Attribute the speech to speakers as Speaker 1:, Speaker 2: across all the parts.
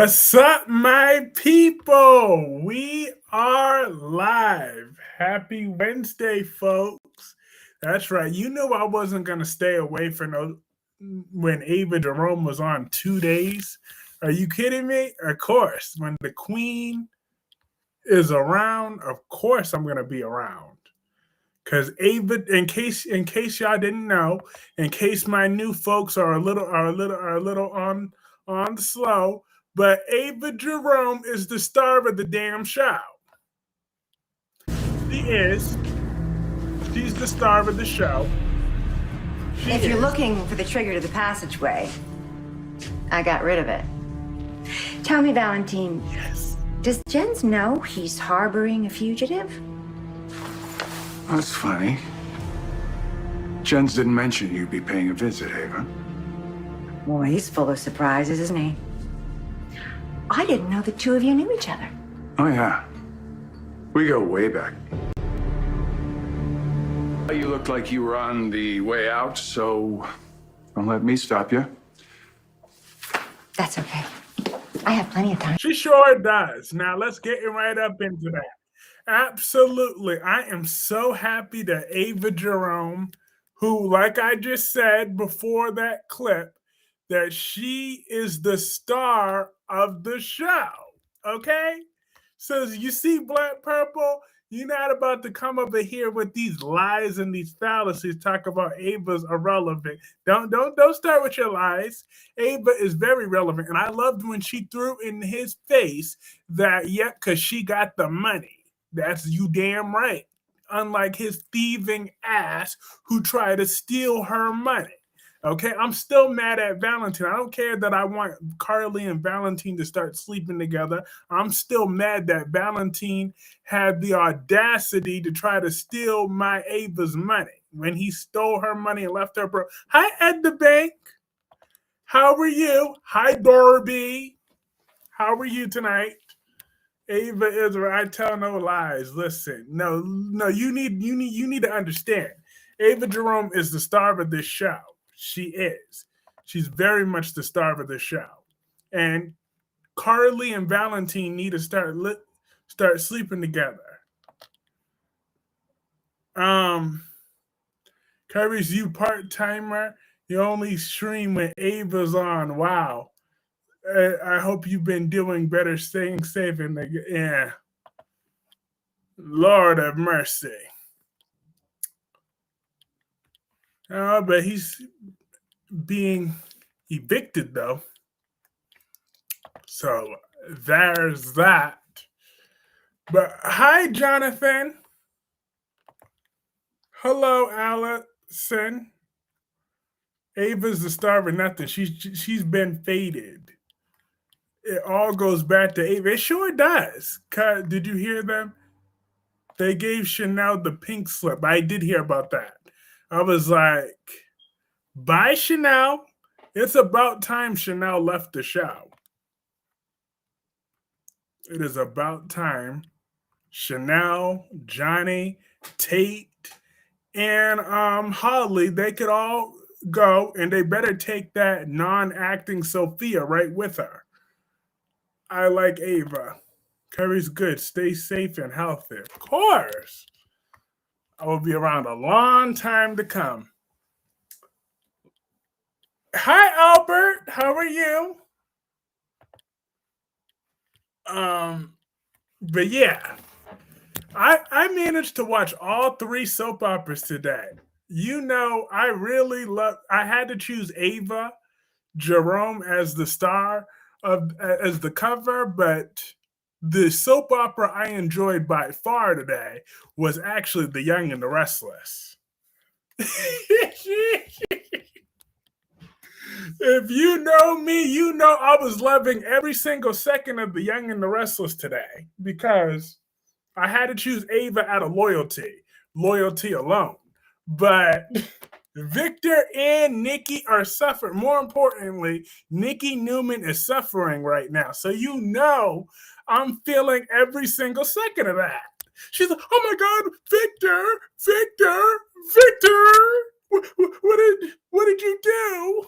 Speaker 1: What's up, my people? We are live. Happy Wednesday, folks. That's right. You knew I wasn't going to stay away for no when Ava Jerome was on 2 days. Are you kidding me? Of course. When the queen is around, of course I'm going to be around. Cause Ava, in case y'all didn't know, in case my new folks are a little on the slow, but Ava Jerome is the star of the damn show. She is. She's the star of the show.
Speaker 2: If you're looking for the trigger to the passageway, I got rid of it. Tell me, Valentin.
Speaker 1: Yes.
Speaker 2: Does Jens know he's harboring a fugitive?
Speaker 3: That's funny. Jens didn't mention you'd be paying a visit, Ava.
Speaker 2: Boy, he's full of surprises, isn't he? I didn't know the two of you knew each other.
Speaker 3: Oh, yeah. We go way back. You looked like you were on the way out, so don't let me stop you.
Speaker 2: That's okay. I have plenty of time.
Speaker 1: She sure does. Now let's get right up into that. Absolutely. I am so happy that Ava Jerome, who, like I just said before that clip, that she is the star of the show. Okay? So you see Black Purple, you're not about to come over here with these lies and these fallacies, talk about Ava's irrelevant. Don't start with your lies. Ava is very relevant. And I loved when she threw in his face that, because she got the money. That's you damn right. Unlike his thieving ass who tried to steal her money. Okay, I'm still mad at Valentin. I don't care that I want Carly and Valentin to start sleeping together. I'm still mad that Valentin had the audacity to try to steal my Ava's money when he stole her money and left her broke. Hi, Ed the Bank. How are you? Hi, Dorby. How are you tonight? Ava Israel, I tell no lies. Listen, no, you need to understand. Ava Jerome is the star of this show. She is. She's very much the star of the show. And Carly and Valentin need to start sleeping together. Kyreese, you part-timer, you only stream when Ava's on. Wow. I hope you've been doing better, staying safe, and yeah. Lord have mercy. But he's being evicted, though. So there's that. But hi, Jonathan. Hello, Allison. Ava's the star of nothing. She's been faded. It all goes back to Ava. It sure does. Did you hear them? They gave Chanel the pink slip. I did hear about that. I was like, bye, Chanel. It's about time Chanel left the show. It is about time Chanel, Johnny, Tate, and Holly, they could all go, and they better take that non-acting Sophia right with her. I like Ava. Kyreese good. Stay safe and healthy. Of course. I will be around a long time to come. Hi, Albert. How are you? But yeah, I managed to watch all 3 soap operas today. You know, I had to choose Ava Jerome as the star as the cover, but the soap opera I enjoyed by far today was actually The Young and The Restless. If you know me, you know I was loving every single second of The Young and The Restless today because I had to choose Ava out of loyalty alone. But Victor and Nikki are suffering. More importantly, Nikki Newman is suffering right now. So you know I'm feeling every single second of that. She's like, oh my God, Victor, what did you do?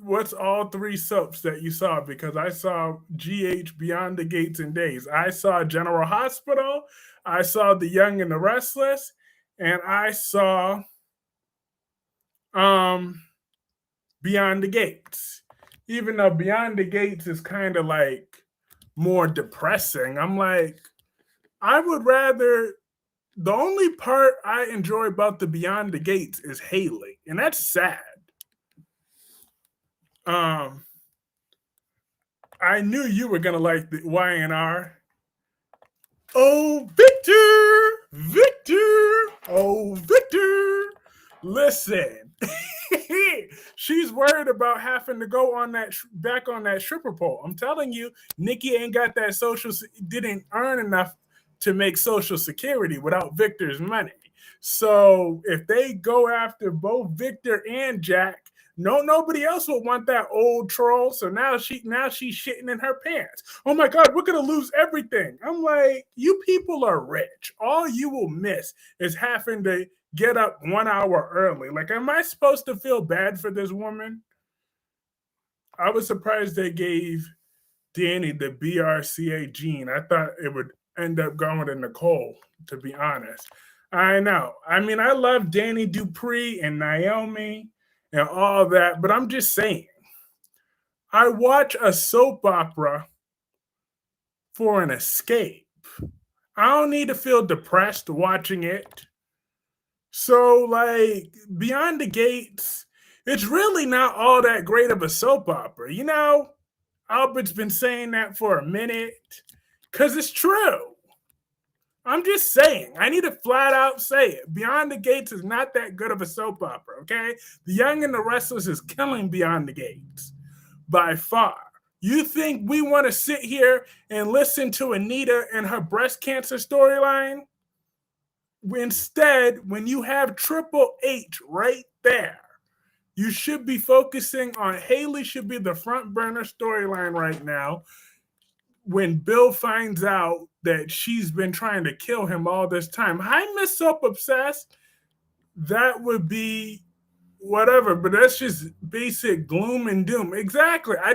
Speaker 1: what's all three soaps that you saw? Because I saw GH Beyond the Gates and Days. I saw General Hospital. I saw The Young and the Restless, and I saw um Beyond the Gates. Even though Beyond the Gates is kind of like more depressing, I'm like, I would rather. The only part I enjoy about the Beyond the Gates is Haley, and that's sad. Um, I knew you were gonna like the YNR. Oh, Victor, Victor, oh, Victor. Listen, she's worried about having to go on that back on that stripper pole. I'm telling you, Nikki ain't got that didn't earn enough to make Social Security without Victor's money. So if they go after both Victor and Jack, nobody else will want that old troll. So now she's shitting in her pants. Oh my God, we're gonna lose everything. I'm like, you people are rich. All you will miss is having to get up 1 hour early. Like, am I supposed to feel bad for this woman? I was surprised they gave Danny the BRCA gene. I thought it would end up going to Nicole, to be honest. I know. I mean, I love Danny Dupree and Naomi and all that, but I'm just saying, I watch a soap opera for an escape. I don't need to feel depressed watching it. So, like, Beyond the Gates, it's really not all that great of a soap opera. You know, Albert's been saying that for a minute because it's true. I'm just saying. I need to flat out say it. Beyond the Gates is not that good of a soap opera, okay? The Young and the Restless is killing Beyond the Gates by far. You think we want to sit here and listen to Anita and her breast cancer storyline? Instead, when you have Triple H right there, you should be focusing on Haley should be the front burner storyline right now. When Bill finds out that she's been trying to kill him all this time. Hi, Miss Soap Obsessed. That would be whatever, but that's just basic gloom and doom. Exactly. I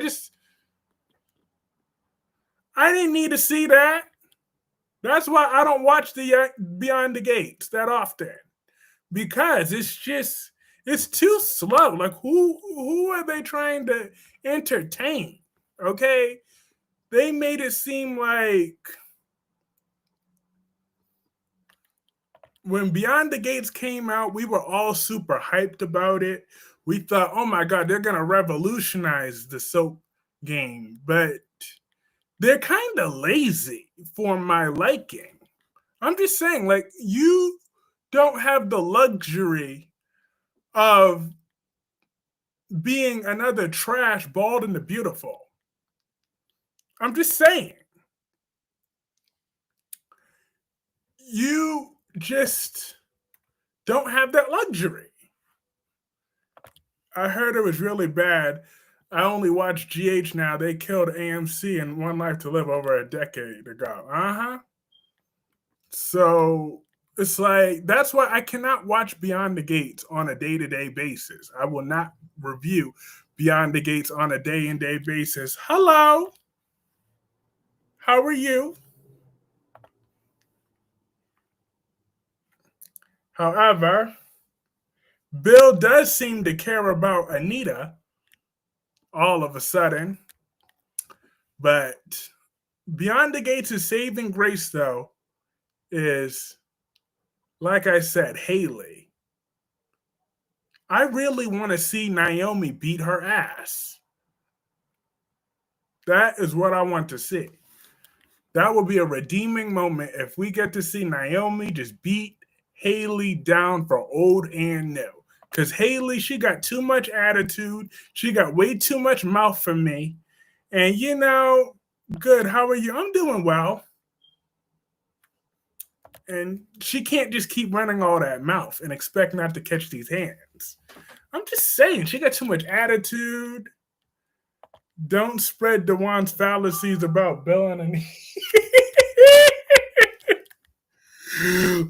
Speaker 1: didn't need to see that. That's why I don't watch the Beyond the Gates that often. Because it's too slow. Like, who are they trying to entertain? Okay? They made it seem like when Beyond the Gates came out, we were all super hyped about it. We thought, oh my God, they're going to revolutionize the soap game. But they're kind of lazy for my liking. I'm just saying, like, you don't have the luxury of being another trash Bald and the Beautiful. I'm just saying. You just don't have that luxury. I heard it was really bad. I only watch GH now. They killed AMC and One Life to Live over a decade ago. So it's like, that's why I cannot watch Beyond the Gates on a day-to-day basis. I will not review Beyond the Gates on a day-and-day basis. Hello. How are you? However, Bill does seem to care about Anita all of a sudden. But Beyond the Gates' saving grace, though, is, like I said, Haley. I really want to see Naomi beat her ass. That is what I want to see. That would be a redeeming moment if we get to see Naomi just beat Haley down for old and new. Because Haley, she got too much attitude. She got way too much mouth for me. And, you know, good, how are you? I'm doing well. And she can't just keep running all that mouth and expect not to catch these hands. I'm just saying, she got too much attitude. Don't spread Dewan's fallacies about Bill and Anita.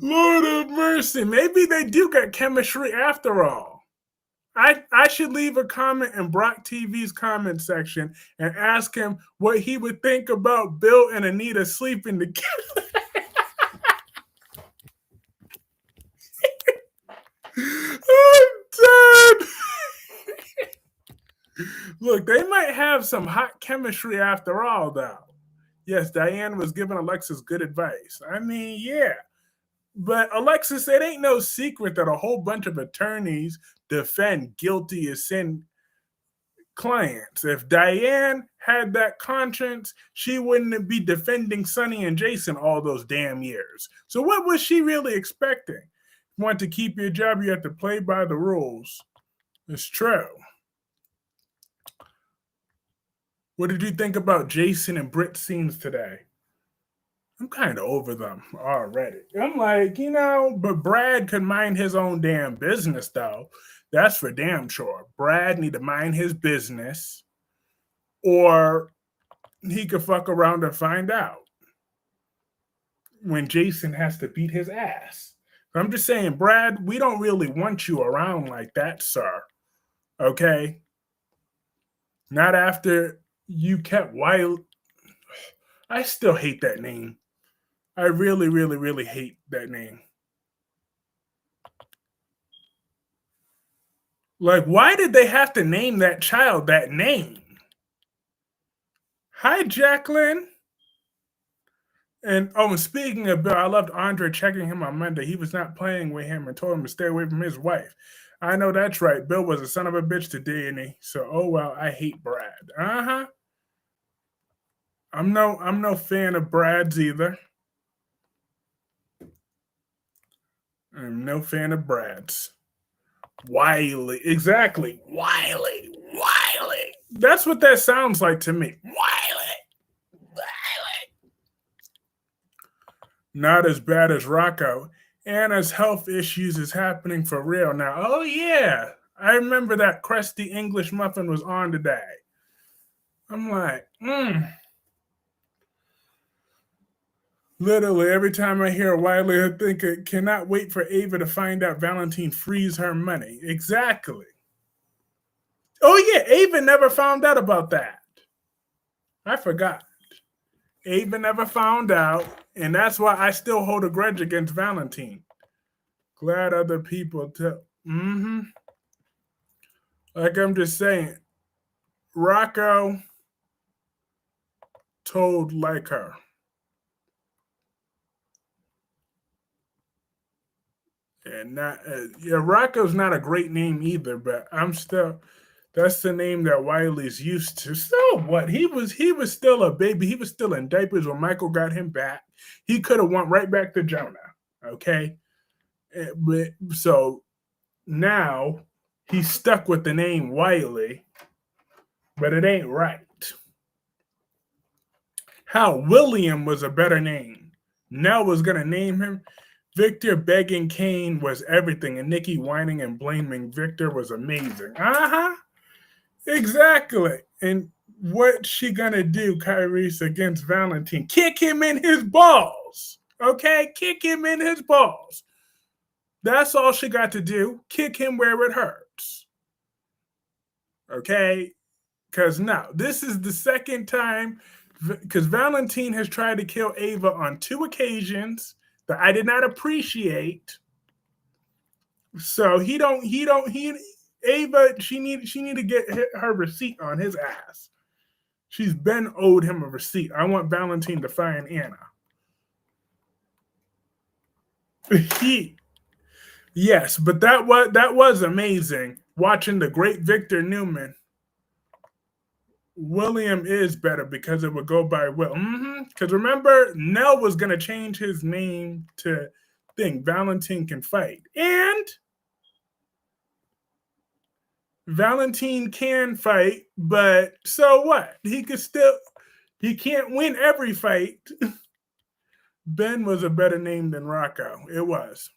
Speaker 1: Lord of mercy. Maybe they do got chemistry after all. I should leave a comment in Brock TV's comment section and ask him what he would think about Bill and Anita sleeping together. I'm dead. Look, they might have some hot chemistry after all, though. Yes, Diane was giving Alexis good advice. I mean, yeah. But Alexis, it ain't no secret that a whole bunch of attorneys defend guilty as sin clients. If Diane had that conscience, she wouldn't be defending Sonny and Jason all those damn years. So what was she really expecting? You want to keep your job, you have to play by the rules. It's true. What did you think about Jason and Britt's scenes today? I'm kind of over them already. I'm like, but Brad could mind his own damn business, though. That's for damn sure. Brad need to mind his business, or he could fuck around and find out when Jason has to beat his ass. I'm just saying, Brad, we don't really want you around like that, sir. Okay? Not after you kept Wiley. I still hate that name. I really, really, really hate that name. Like, why did they have to name that child that name? Hi, Jacqueline. And speaking of Bill, I loved Andre checking him on Monday. He was not playing with him and told him to stay away from his wife. I know that's right. Bill was a son of a bitch today, and so oh well, I hate Brad. I'm no fan of Brad's either. I'm no fan of Brad's. Wiley, exactly. Wiley. That's what that sounds like to me. Wiley. Not as bad as Rocco. Anna's health issues is happening for real now. Oh, yeah. I remember that crusty English muffin was on today. I'm like, Literally, every time I hear Wiley, I think I cannot wait for Ava to find out Valentin frees her money. Exactly. Oh, yeah, Ava never found out about that. I forgot. Ava never found out, and that's why I still hold a grudge against Valentin. Glad other people tell. Like I'm just saying, Rocco told like her. And not, Rocco's not a great name either, but that's the name that Wiley's used to. So what? He was still a baby. He was still in diapers when Michael got him back. He could have went right back to Jonah. Okay. So now he's stuck with the name Wiley, but it ain't right. How William was a better name. Nell was going to name him. Victor begging Kane was everything, and Nikki whining and blaming Victor was amazing. Exactly. And what's she gonna do, Kyreese, against Valentin? Kick him in his balls. Okay? Kick him in his balls. That's all she got to do. Kick him where it hurts. Okay? Because now, this is the second time, because Valentin has tried to kill Ava on 2 occasions that I did not appreciate. So Ava, she need to get her receipt on his ass. She's been owed him a receipt. I want Valentin to find Anna. Yes, but that was amazing. Watching the great Victor Newman. William is better because it would go by Will. Because remember, Nell was going to change his name to Valentin can fight. And Valentin can fight, but so what? He can't win every fight. Ben was a better name than Rocco. It was.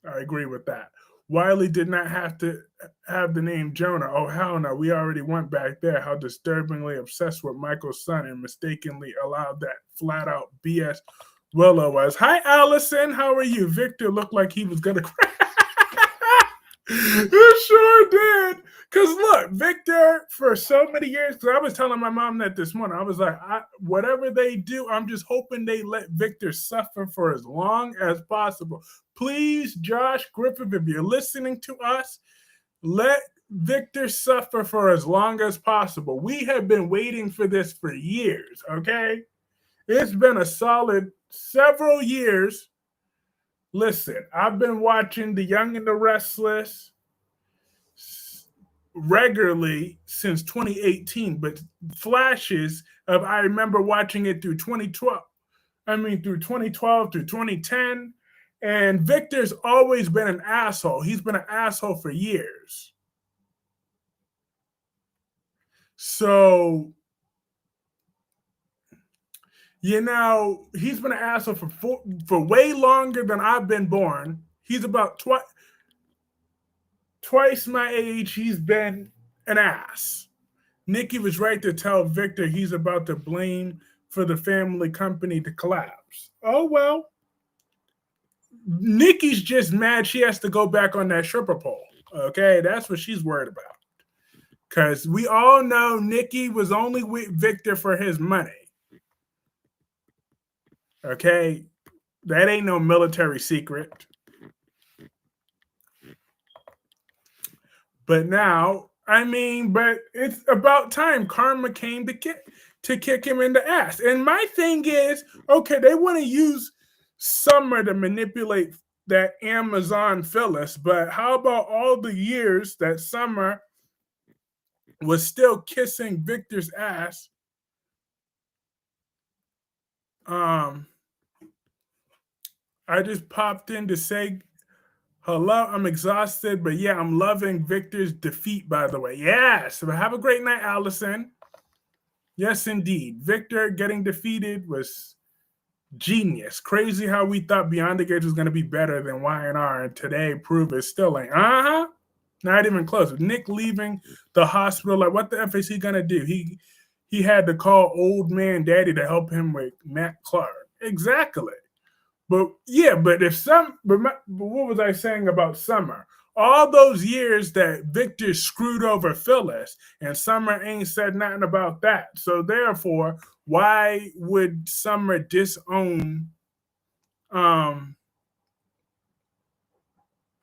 Speaker 1: I agree with that. Wiley did not have to have the name Jonah. Oh, hell no. We already went back there. How disturbingly obsessed with Michael's son and mistakenly allowed that flat-out BS Willow was. Hi, Allison. How are you? Victor looked like he was going to cry. It sure did. Because look, Victor, for so many years, because I was telling my mom that this morning, I was like, whatever they do, I'm just hoping they let Victor suffer for as long as possible. Please, Josh Griffith, if you're listening to us, let Victor suffer for as long as possible. We have been waiting for this for years, okay? It's been a solid several years. Listen, I've been watching The Young and The Restless regularly since 2018, but flashes of I remember watching it through 2012. Through 2012 through 2010. And Victor's always been an asshole. He's been an asshole for years. So, he's been an asshole for way longer than I've been born. He's about twice my age. He's been an ass. Nikki was right to tell Victor he's about to blame for the family company to collapse. Oh, well. Nikki's just mad she has to go back on that stripper pole. Okay, that's what she's worried about. Because we all know Nikki was only with Victor for his money. Okay, that ain't no military secret. But now, but it's about time karma came to kick him in the ass. And my thing is, okay, they want to use Summer to manipulate that Amazon Phyllis, but how about all the years that Summer was still kissing Victor's ass? I just popped in to say hello. I'm exhausted, but yeah, I'm loving Victor's defeat, by the way. Yes, have a great night, Allison. Yes, indeed. Victor getting defeated was genius. Crazy how we thought Beyond the Gates was going to be better than Y&R, and today prove it still ain't. Not even close. With Nick leaving the hospital, like what the F is he going to do? He had to call old man daddy to help him with Matt Clarke. Exactly. But yeah, but what was I saying about Summer? All those years that Victor screwed over Phyllis, and Summer ain't said nothing about that. So therefore, why would Summer disown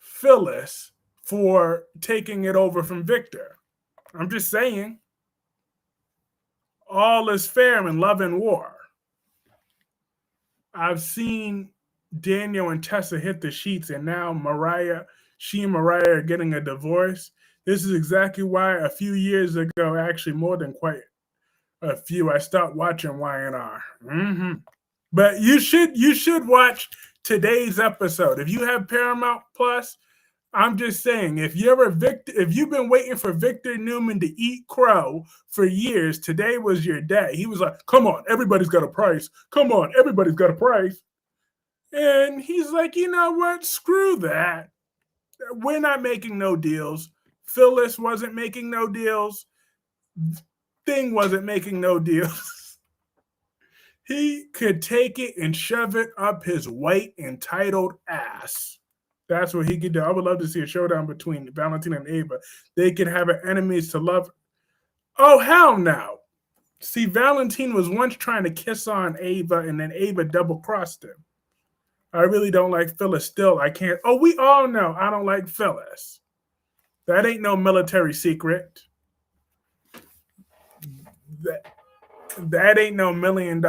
Speaker 1: Phyllis for taking it over from Victor? I'm just saying, all is fair in love and war. I've seen Daniel and Tessa hit the sheets, and now she and Mariah are getting a divorce. This is exactly why a few years ago, actually more than quite a few, I stopped watching Y&R. But you should watch today's episode. If you have Paramount Plus, I'm just saying, if you've been waiting for Victor Newman to eat crow for years, today was your day. He was like, come on, everybody's got a price. Come on, everybody's got a price. And he's like, you know what? Screw that. We're not making no deals. Phyllis wasn't making no deals. Thing wasn't making no deals. He could take it and shove it up his white entitled ass. That's what he could do. I would love to see a showdown between Valentin and Ava. They could have enemies to love. Oh, hell no. See, Valentin was once trying to kiss on Ava, and then Ava double-crossed him. I really don't like Phyllis still. I can't. Oh, we all know I don't like Phyllis. That ain't no military secret. That ain't no $1 million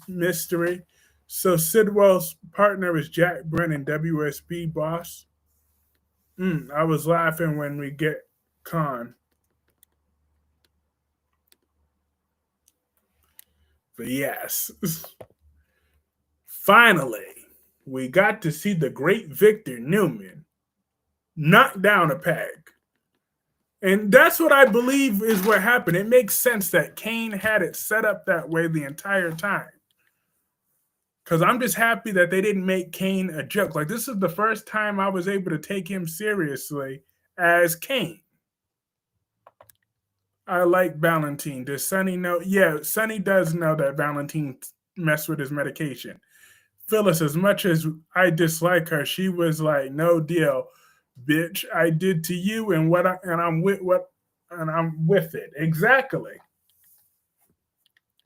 Speaker 1: mystery. So Sidwell's partner is Jack Brennan, WSB boss. I was laughing when we get Khan. But yes. Finally, we got to see the great Victor Newman knock down a peg. And that's what I believe is what happened. It makes sense that Kane had it set up that way the entire time. Because I'm just happy that they didn't make Kane a joke. Like, this is the first time I was able to take him seriously as Kane. I like Valentin. Does Sonny know? Yeah, Sonny does know that Valentin messed with his medication. Phyllis, as much as I dislike her, she was like, no deal. bitch, I did to you, and I'm with it. Exactly.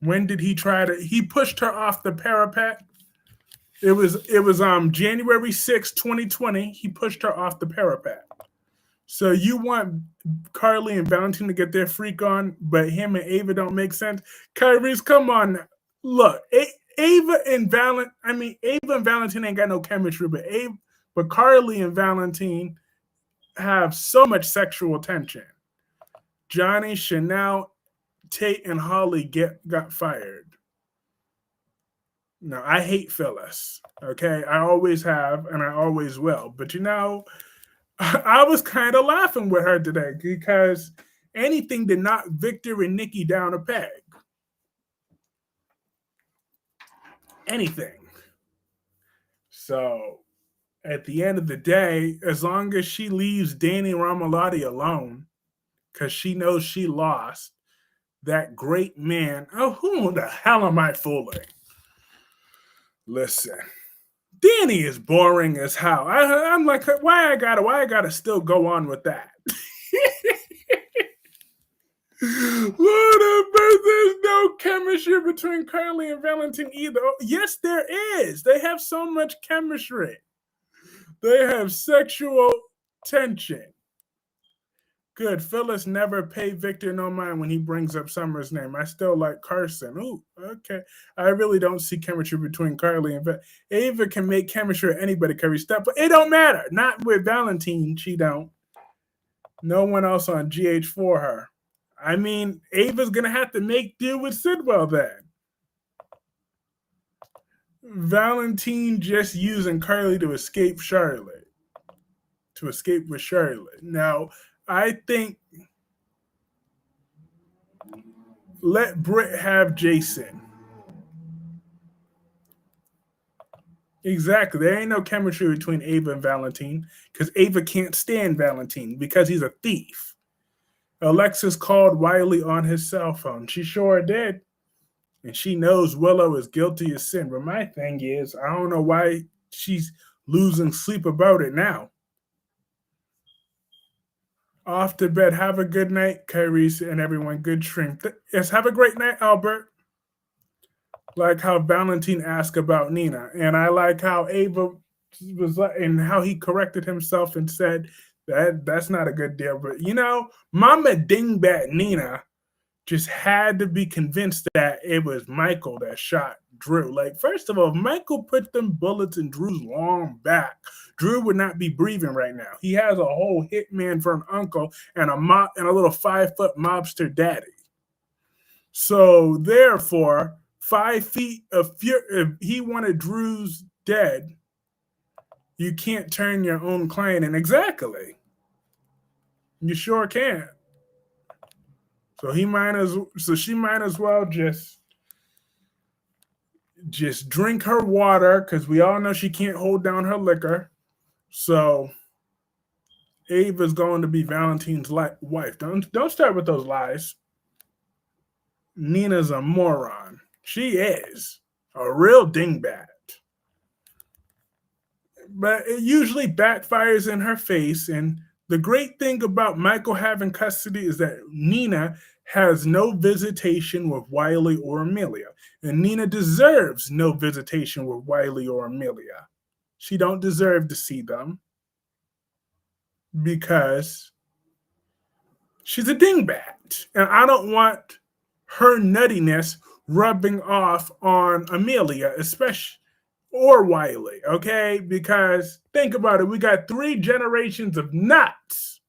Speaker 1: When did he try to? He pushed her off the parapet. It was January 6, 2020. He pushed her off the parapet. So you want Carly and Valentin to get their freak on, but him and Ava don't make sense? Kyreese, come on. Look, Ava and Valentin ain't got no chemistry, but Carly and Valentin have so much sexual tension. Johnny, Chanel, Tate, and Holly got fired. No, I hate Phyllis. Okay, I always have, and I always will. But I was kind of laughing with her today because anything to knock Victor and Nikki down a peg. Anything. So at the end of the day, as long as she leaves Danny Romalotti alone, because she knows she lost, that great man. Oh, who the hell am I fooling? Listen, Danny is boring as hell. I'm like, why I gotta still go on with that? Lord of mercy, there's no chemistry between Carly and Valentin either. Oh, yes, there is. They have so much chemistry. They have sexual tension. Good. Phyllis never paid Victor no mind when he brings up Summer's name. I still like Carson. Ooh, okay. I really don't see chemistry between Carly and Ava can make chemistry with anybody, Kyreese stuff, but it don't matter. Not with Valentin, she don't. No one else on GH for her. I mean, Ava's going to have to make do with Sidwell then. Valentin just using Carly to escape Charlotte. To escape with Charlotte. Now, I think let Britt have Jason. Exactly. There ain't no chemistry between Ava and Valentin because Ava can't stand Valentin because he's a thief. Alexis called Wiley on his cell phone. She sure did. And she knows Willow is guilty of sin. But my thing is, I don't know why she's losing sleep about it now. Off to bed. Have a good night, Kyreese, and everyone. Good stream. Yes, have a great night, Albert. Like how Valentin asked about Nina. And I like how Ava was, and how he corrected himself and said that's not a good deal. But, Mama Dingbat Nina just had to be convinced that it was Michael that shot Drew. Like, first of all, if Michael put them bullets in Drew's long back, Drew would not be breathing right now. He has a whole hitman for an uncle and a little 5-foot mobster daddy. So therefore, 5 feet of fear. If he wanted Drew's dead, you can't turn your own client in. Exactly. You sure can't. So she might as well just drink her water because we all know she can't hold down her liquor. So Ava's going to be Valentin's wife. Don't start with those lies. Nina's a moron. She is a real dingbat. But it usually backfires in her face. And the great thing about Michael having custody is that Nina has no visitation with Wiley or Amelia. And Nina deserves no visitation with Wiley or Amelia. She don't deserve to see them because she's a dingbat. And I don't want her nuttiness rubbing off on Amelia, especially, or Wiley, okay? Because think about it. We got 3 generations of nuts.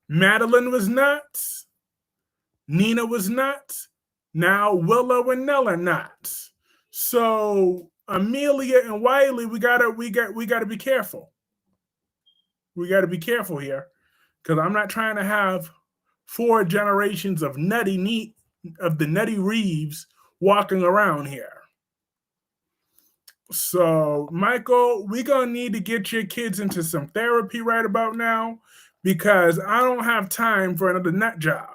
Speaker 1: Madeline was nuts. Nina was nuts. Now Willow and Nell are nuts. So Amelia and Wiley, we gotta be careful. We gotta be careful here, because I'm not trying to have 4 generations of the Nutty Reeves walking around here. So, Michael, we're going to need to get your kids into some therapy right about now, because I don't have time for another nut job.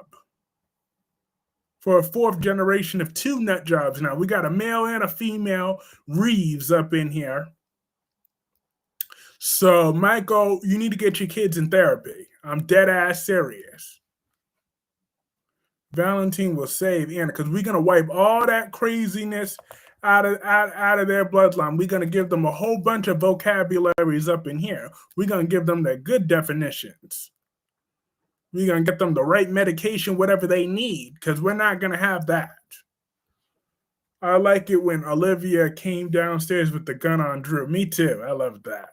Speaker 1: For a 4th generation of 2 nut jobs now. We got a male and a female Reeves up in here. So, Michael, you need to get your kids in therapy. I'm dead ass serious. Valentin will save Anna because we're gonna wipe all that craziness out of their bloodline. We're gonna give them a whole bunch of vocabularies up in here. We're gonna give them the good definitions. We're gonna get them the right medication, whatever they need, because we're not gonna have that. I like it when Olivia came downstairs with the gun on Drew. Me too. I love that.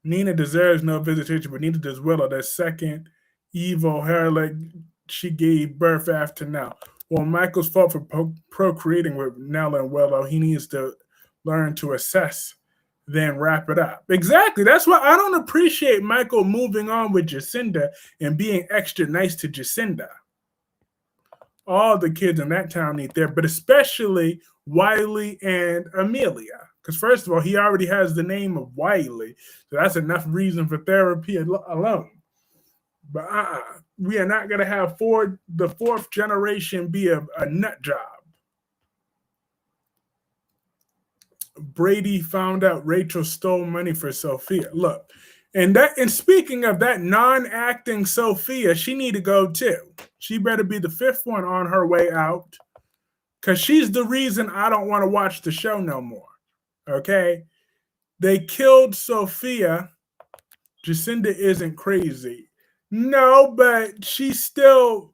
Speaker 1: Nina deserves no visitation, but neither does Willow, the second evil harlot she gave birth after now. Well, Michael's fault for procreating with Nella and Willow. He needs to learn to assess, then wrap it up. Exactly. That's why I don't appreciate Michael moving on with Jacinda and being extra nice to Jacinda. All the kids in that town need therapy, but especially Wiley and Amelia. Because first of all, he already has the name of Wiley, so that's enough reason for therapy alone. But we are not going to have the fourth generation be a nut job. Brady found out Rachel stole money for Sophia. Look, and speaking of that non-acting Sophia, she need to go too. She better be the fifth one on her way out, because she's the reason I don't want to watch the show no more. Okay? They killed Sophia. Jacinda isn't crazy. No, but she still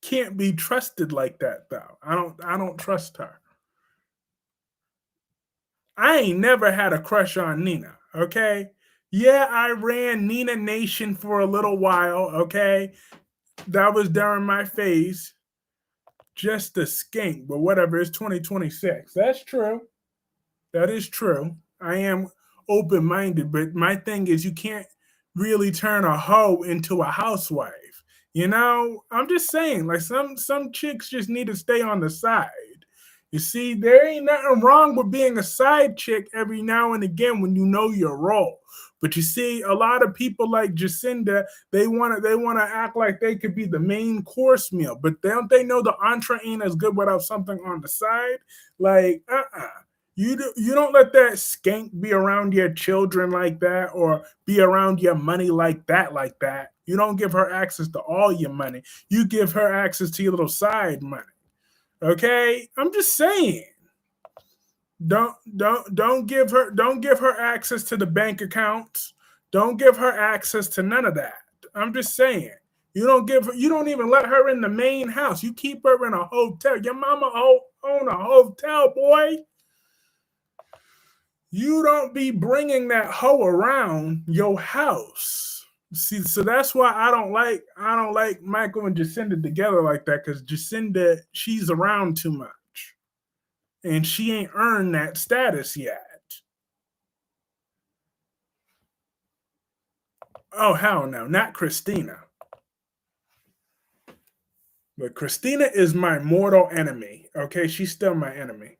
Speaker 1: can't be trusted like that, though. I don't trust her. I ain't never had a crush on Nina, okay? Yeah, I ran Nina Nation for a little while, okay? That was during my phase. Just a skink, but whatever, it's 2026. That's true. That is true. I am open-minded, but my thing is you can't really turn a hoe into a housewife. You know, I'm just saying, like some chicks just need to stay on the side. You see, there ain't nothing wrong with being a side chick every now and again when you know your role. But you see, a lot of people like Jacinda, they want to act like they could be the main course meal, but don't they know the entree ain't as good without something on the side? Like, You don't let that skank be around your children like that, or be around your money like that. You don't give her access to all your money. You give her access to your little side money. Okay? I'm just saying. Don't give her access to the bank accounts. Don't give her access to none of that. I'm just saying. You don't even let her in the main house. You keep her in a hotel. Your mama own a hotel, boy. You don't be bringing that hoe around your house. See, so that's why I don't like Michael and Jacinda together like that, because Jacinda, she's around too much. And she ain't earned that status yet. Oh, hell no, not Christina. But Christina is my mortal enemy. Okay, she's still my enemy.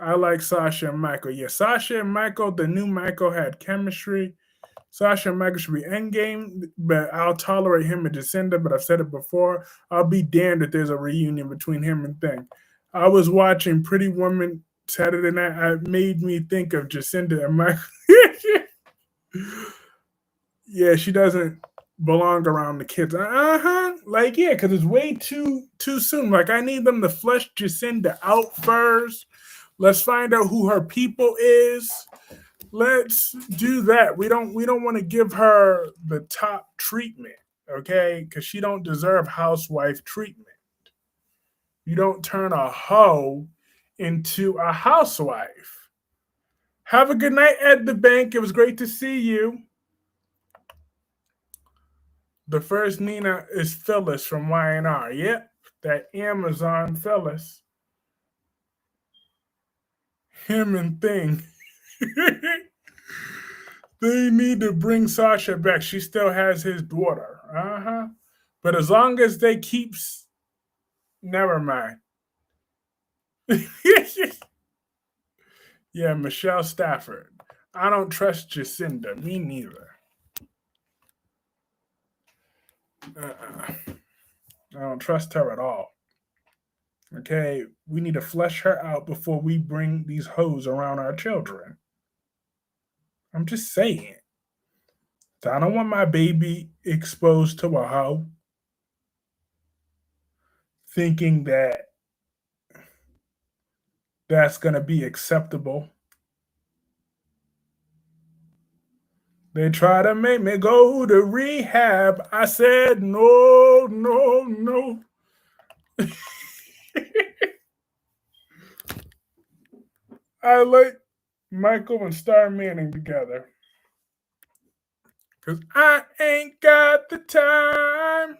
Speaker 1: I like Sasha and Michael. Yeah, Sasha and Michael, the new Michael had chemistry. Sasha and Michael should be endgame, but I'll tolerate him and Jacinda, but I've said it before. I'll be damned if there's a reunion between him and Thing. I was watching Pretty Woman Saturday night. It made me think of Jacinda and Michael. Yeah, she doesn't belong around the kids. Like, yeah, because it's way too soon. Like, I need them to flesh Jacinda out first. Let's find out who her people is. Let's do that. We don't want to give her the top treatment, okay? Because she don't deserve housewife treatment. You don't turn a hoe into a housewife. Have a good night at the bank. It was great to see you. The first Nina is Phyllis from Y&R. Yep, that Amazon Phyllis. Him and Thing. They need to bring Sasha back. She still has his daughter. But as long as they keep... Never mind. Yeah, Michelle Stafford. I don't trust Jacinda. Me neither. I don't trust her at all. Okay, we need to flesh her out before we bring these hoes around our children. I'm just saying. I don't want my baby exposed to a hoe thinking that that's going to be acceptable. They try to make me go to rehab. I said, no, no, no. I like Michael and Star Manning together. Because I ain't got the time.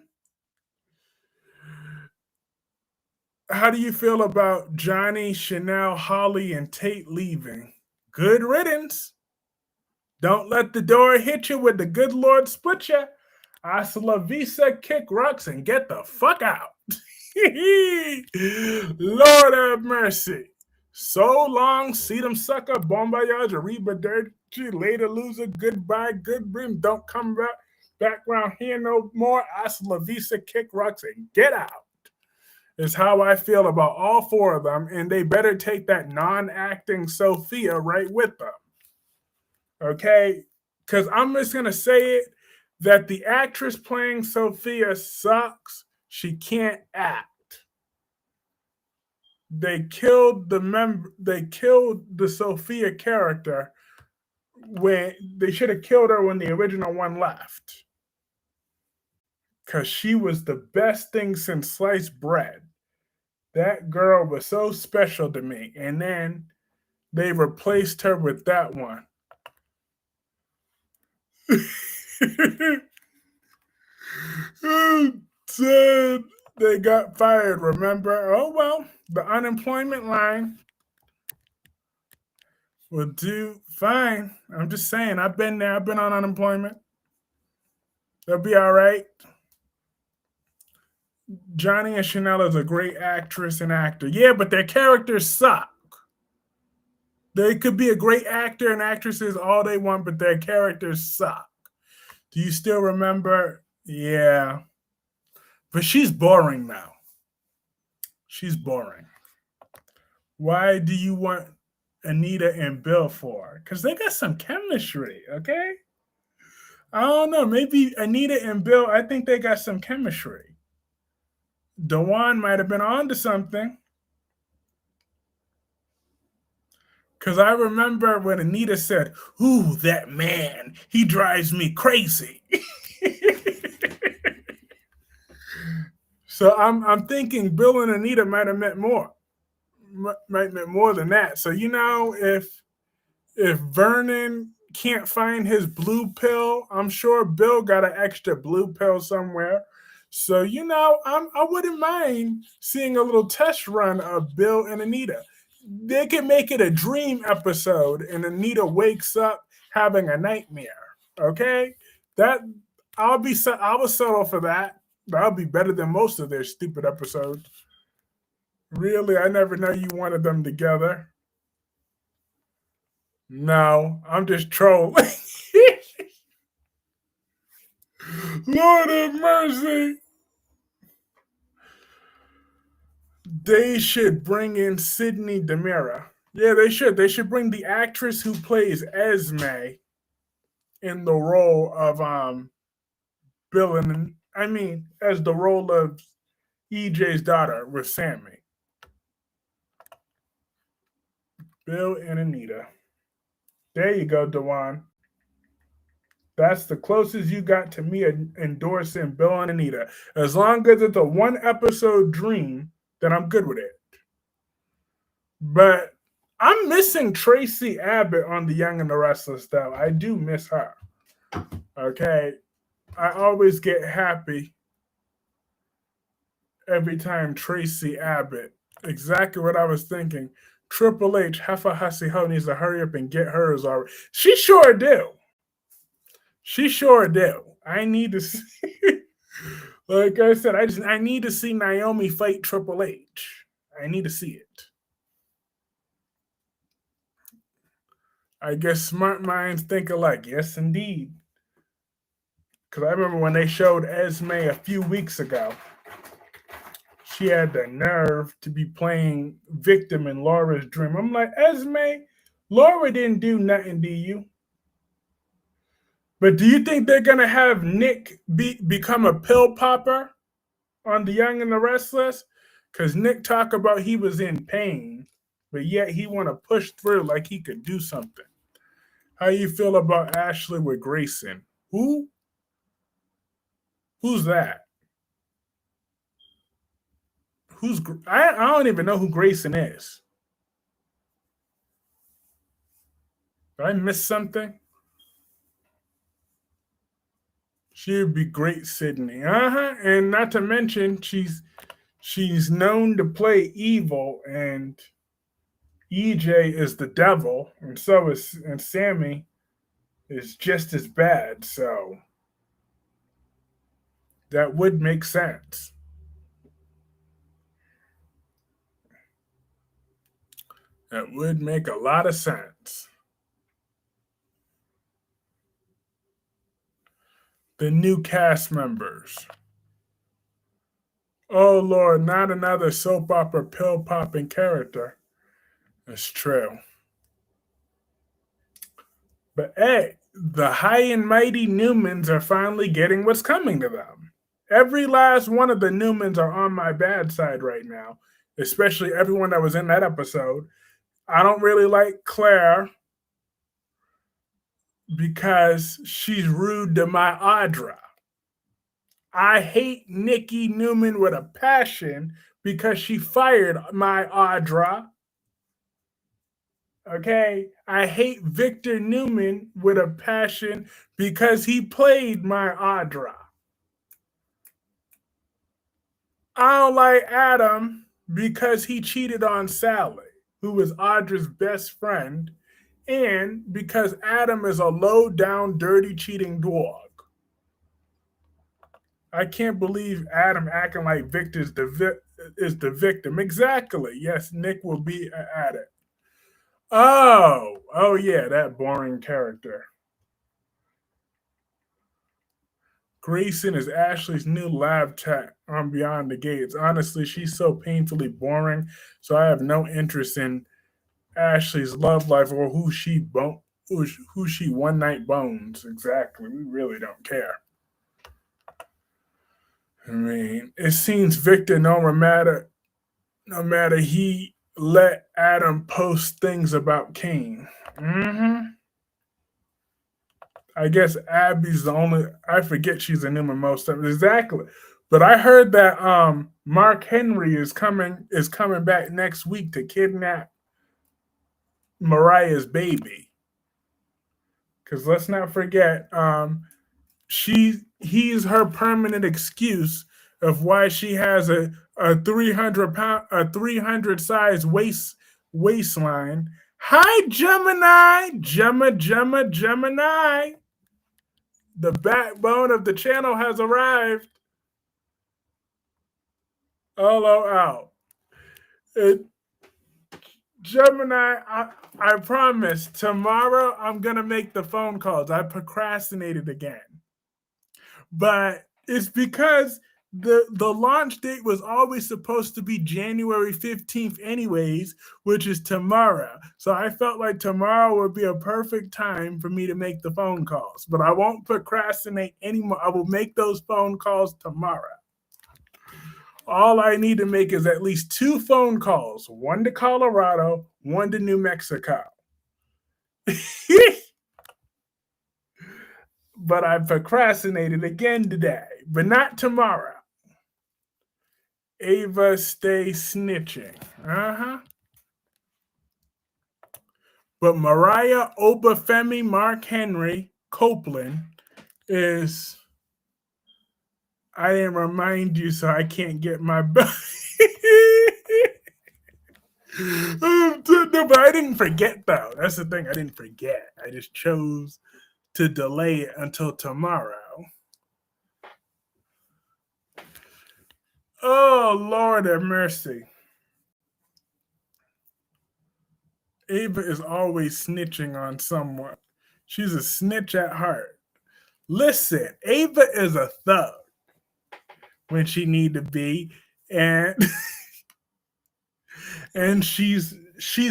Speaker 1: How do you feel about Johnny, Chanel, Holly, and Tate leaving? Good riddance. Don't let the door hit you with the good Lord split you. Hasta la visa, kick rocks, and get the fuck out. Lord have mercy. So long, see them sucker, bon voyage, arrivederci, later loser, goodbye, good brim, don't come back around here no more. Hasta la visa, kick rocks, and get out. Is how I feel about all four of them, and they better take that non-acting Sophia right with them. Okay? Because I'm just going to say it, that the actress playing Sophia sucks. She can't act. They killed the Sophia character when they should have killed her when the original one left. Because she was the best thing since sliced bread. That girl was so special to me. And then they replaced her with that one. Said they got fired, remember? Oh, well, the unemployment line will do fine. I'm just saying, I've been there. I've been on unemployment. They'll be all right. Johnny and Chanel is a great actress and actor. Yeah, but their characters suck. They could be a great actor and actresses all they want, but their characters suck. Do you still remember? Yeah. But she's boring now. She's boring. Why do you want Anita and Bill for? Because they got some chemistry, okay? I don't know. Maybe Anita and Bill, I think they got some chemistry. Dewan might have been on to something. Because I remember when Anita said, ooh, that man, he drives me crazy. So I'm thinking Bill and Anita might have met more. Might meant more than that. So if Vernon can't find his blue pill, I'm sure Bill got an extra blue pill somewhere. So I wouldn't mind seeing a little test run of Bill and Anita. They could make it a dream episode, and Anita wakes up having a nightmare. Okay, I will settle for that. That'll be better than most of their stupid episodes. Really? I never know you wanted them together. No, I'm just trolling. Lord have mercy. They should bring in Sydney DeMira. Yeah, they should. They should bring the actress who plays Esme in the role of Bill as the role of EJ's daughter with Sammy. Bill and Anita. There you go, Dewan. That's the closest you got to me endorsing Bill and Anita. As long as it's a one episode dream, then I'm good with it. But I'm missing Tracy Abbott on The Young and the Restless, though. I do miss her. Okay. I always get happy every time Tracy Abbott. Exactly what I was thinking. Triple H, Heffa Hussy Ho needs to hurry up and get hers already. She sure do. She sure do. I need to see, like I said, I need to see Naomi fight Triple H. I need to see it. I guess smart minds think alike. Yes, indeed. Because I remember when they showed Esme a few weeks ago. she had the nerve to be playing victim in Laura's dream. I'm like, Esme, Laura didn't do nothing to you. But do you think they're gonna have Nick become a pill popper on The Young and the Restless? Because Nick talked about he was in pain, but yet he want to push through like he could do something. How you feel about Ashley with Grayson? Who? Who's that? I don't even know who Grayson is. Did I miss something? She would be great, Sydney. And not to mention, she's known to play evil, and EJ is the devil, and Sammy is just as bad. So that would make sense. That would make a lot of sense. The new cast members. Oh Lord, not another soap opera pill popping character. That's true. But hey, the high and mighty Newmans are finally getting what's coming to them. Every last one of the Newmans are on my bad side right now, especially everyone that was in that episode. I don't really like Claire because she's rude to my Audra. I hate Nikki Newman with a passion because she fired my Audra. Okay, I hate Victor Newman with a passion because he played my Audra. I don't like Adam because he cheated on Sally, who was Audra's best friend, and because Adam is a low-down, dirty, cheating dog. I can't believe Adam acting like Victor is the victim. Exactly. Yes, Nick will be at it. Oh yeah, that boring character. Grayson is Ashley's new lab tech on Beyond the Gates. Honestly, she's so painfully boring, so I have no interest in Ashley's love life or who she one night bones. Exactly. We really don't care. I mean, it seems Victor no matter he let Adam post things about Kane. I guess Abby's the only. I forget she's a Newman most of it. Exactly. But I heard that Mark Henry is coming back next week to kidnap Mariah's baby. Because let's not forget, he's her permanent excuse of why she has a 300 size waistline. Hi, Gemini. The backbone of the channel has arrived. LOL. Gemini, I promise, tomorrow I'm going to make the phone calls. I procrastinated again. But it's because the launch date was always supposed to be January 15th anyways, which is tomorrow. So I felt like tomorrow would be a perfect time for me to make the phone calls. But I won't procrastinate anymore. I will make those phone calls tomorrow. All I need to make is at least 2 phone calls, one to Colorado, one to New Mexico. But I procrastinated again today, but not tomorrow. Ava, stay snitching. But Mariah Obafemi Mark Henry Copeland is... I didn't remind you, so I can't get my... No, but I didn't forget, though. That's the thing. I didn't forget. I just chose to delay it until tomorrow. Oh, Lord have mercy. Ava is always snitching on someone. She's a snitch at heart. Listen, Ava is a thug when she need to be. and and she's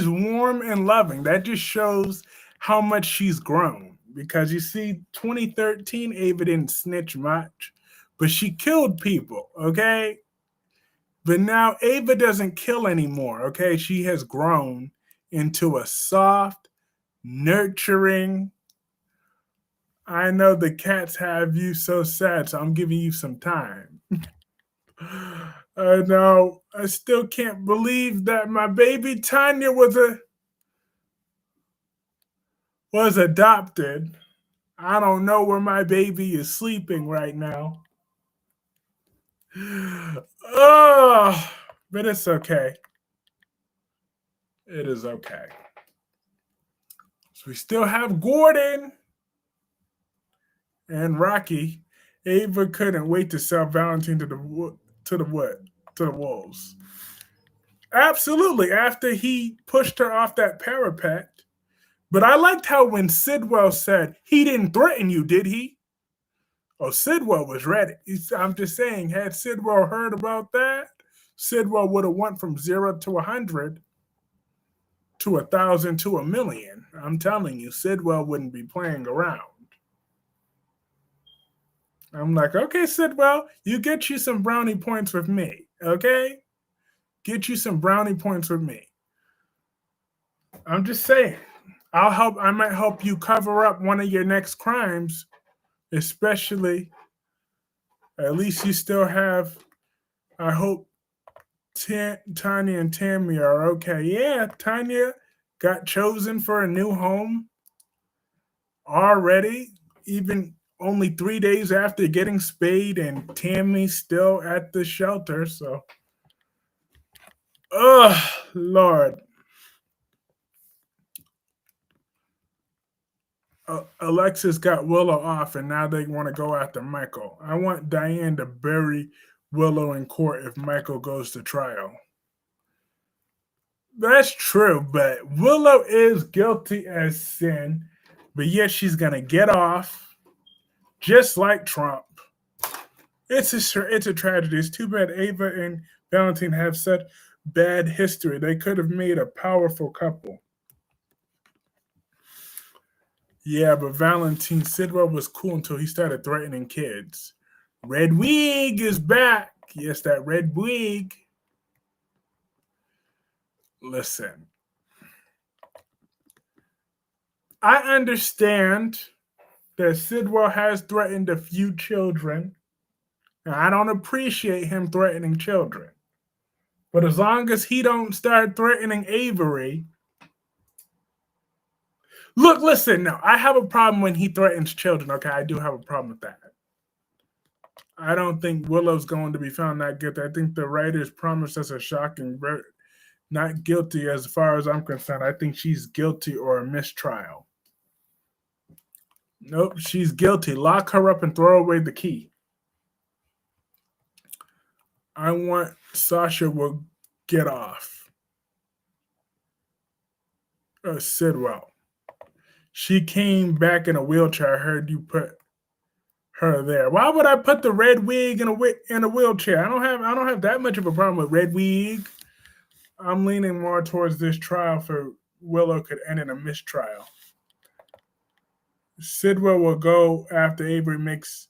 Speaker 1: warm and loving. That just shows how much she's grown. Because you see, 2013 Ava didn't snitch much, but she killed people. Okay, but now Ava doesn't kill anymore. Okay, she has grown into a soft, nurturing. I know the cats have you so sad, so I'm giving you some time. I know. I still can't believe that my baby Tanya was adopted. I don't know where my baby is sleeping right now. Oh, but it's okay. It is okay. So we still have Gordon and Rocky. Ava couldn't wait to sell Valentin to the wolves. Absolutely. After he pushed her off that parapet. But I liked how when Sidwell said he didn't threaten you, did he? Oh, Sidwell was ready. I'm just saying, had Sidwell heard about that, Sidwell would have went from 0 to 100 to 1,000 to 1,000,000. I'm telling you, Sidwell wouldn't be playing around. I'm like, okay, Sidwell, you get you some brownie points with me, okay? Get you some brownie points with me. I'm just saying, I might help you cover up one of your next crimes, especially. At least you still have. I hope Tanya and Tammy are okay. Yeah, Tanya got chosen for a new home already, even only 3 days after getting spayed, and Tammy's still at the shelter. So, oh Lord. Alexis got Willow off, and now they want to go after Michael. I want Diane to bury Willow in court if Michael goes to trial. That's true, but Willow is guilty as sin, but yet she's going to get off just like Trump. It's a tragedy. It's too bad Ava and Valentin have such bad history. They could have made a powerful couple. Yeah, but Valentin Sidwell was cool until he started threatening kids. Red Wig is back. Yes, that red wig. Listen, I understand that Sidwell has threatened a few children, and I don't appreciate him threatening children. But as long as he don't start threatening Avery, look, listen, no, I have a problem when he threatens children. Okay, I do have a problem with that. I don't think Willow's going to be found not guilty. I think the writers promised us a shocking verdict. Not guilty as far as I'm concerned. I think she's guilty or a mistrial. Nope, she's guilty. Lock her up and throw away the key. I want Sasha will get off. Sidwell. She came back in a wheelchair. I heard you put her there. Why would I put the red wig in a wheelchair? I don't have that much of a problem with red wig. I'm leaning more towards this trial for Willow could end in a mistrial. Sidwell will go after Avery makes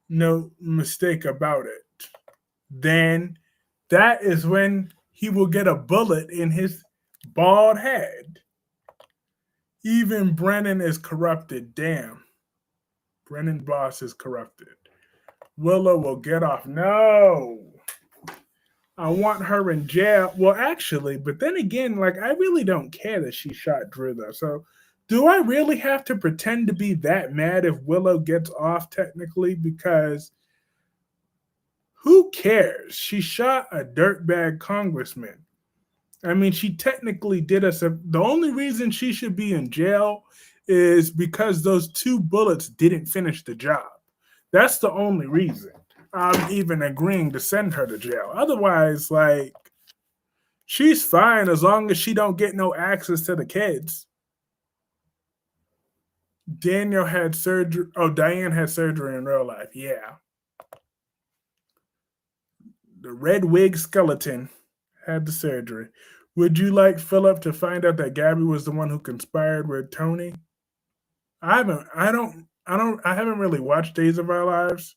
Speaker 1: no mistake about it. Then that is when he will get a bullet in his bald head. Even Brennan is corrupted. Damn. Brennan Boss is corrupted. Willow will get off. No. I want her in jail. Well, actually, but then again, like, I really don't care that she shot Drew, though. So, do I really have to pretend to be that mad if Willow gets off, technically? Because who cares? She shot a dirtbag congressman. I mean, she technically did us. The only reason she should be in jail is because those 2 bullets didn't finish the job. That's the only reason I'm even agreeing to send her to jail. Otherwise, like, she's fine as long as she don't get no access to the kids. Daniel had surgery. Oh, Diane had surgery in real life. Yeah. The red wig skeleton had the surgery. Would you like Philip to find out that Gabby was the one who conspired with Tony? I haven't really watched Days of Our Lives.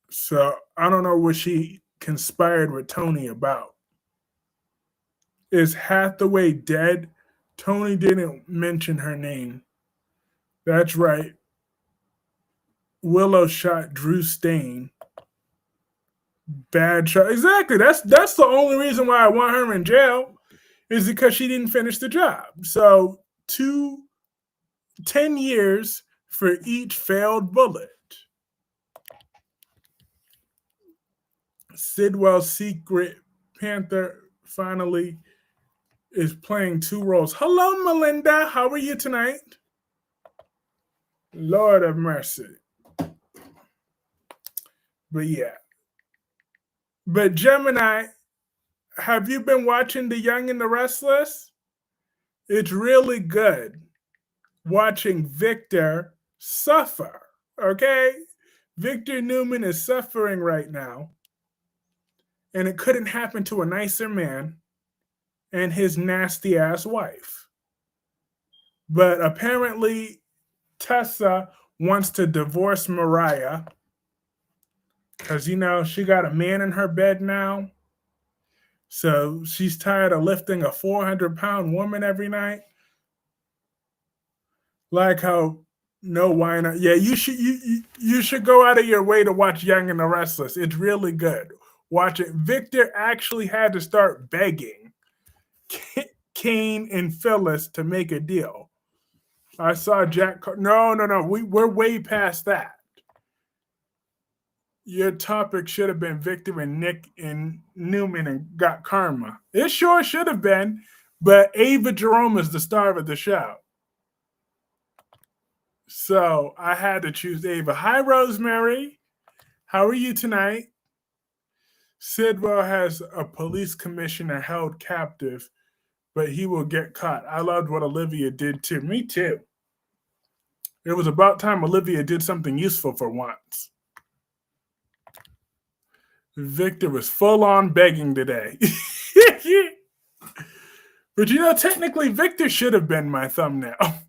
Speaker 1: So I don't know what she conspired with Tony about. Is Hathaway dead? Tony didn't mention her name. That's right. Willow shot Drew Stain. Bad shot. Exactly. That's the only reason why I want her in jail is because she didn't finish the job. So 10 years for each failed bullet. Sidwell's Secret Panther finally is playing 2 roles. Hello, Melinda. How are you tonight? Lord of mercy. But yeah. But Gemini, have you been watching The Young and the Restless? It's really good watching Victor suffer, okay? Victor Newman is suffering right now, and it couldn't happen to a nicer man and his nasty-ass wife. But apparently, Tessa wants to divorce Mariah because, she got a man in her bed now. So she's tired of lifting a 400-pound woman every night. Like how, no, why not? Yeah, you should go out of your way to watch Young and the Restless. It's really good. Watch it. Victor actually had to start begging Kane and Phyllis to make a deal. I saw Jack. No. We're way past that. Your topic should have been Victor and Nick and Newman and Got Karma. It sure should have been, but Ava Jerome is the star of the show. So I had to choose Ava. Hi, Rosemary. How are you tonight? Sidwell has a police commissioner held captive, but he will get caught. I loved what Olivia did too. Me too. It was about time Olivia did something useful for once. Victor was full on begging today. But technically Victor should have been my thumbnail.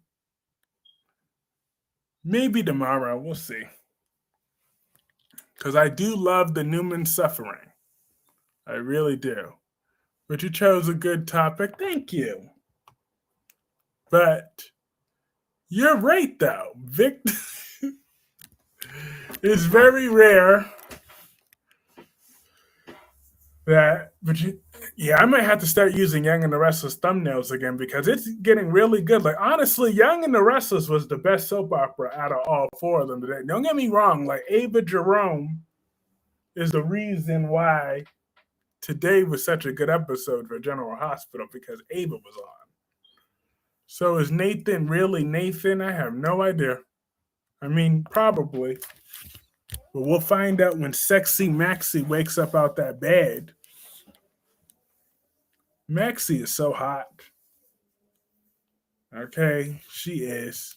Speaker 1: Maybe tomorrow, we'll see. Because I do love the Newman suffering. I really do. But you chose a good topic. Thank you. But you're right, though. Victor it's very rare that, I might have to start using Young and the Restless thumbnails again because it's getting really good. Like, honestly, Young and the Restless was the best soap opera out of all 4 of them today. Don't get me wrong. Like, Ava Jerome is the reason why today was such a good episode for General Hospital because Ava was on. So is Nathan really Nathan? I have no idea. I mean, probably. But we'll find out when Sexy Maxie wakes up out that bed. Maxie is so hot. Okay, she is.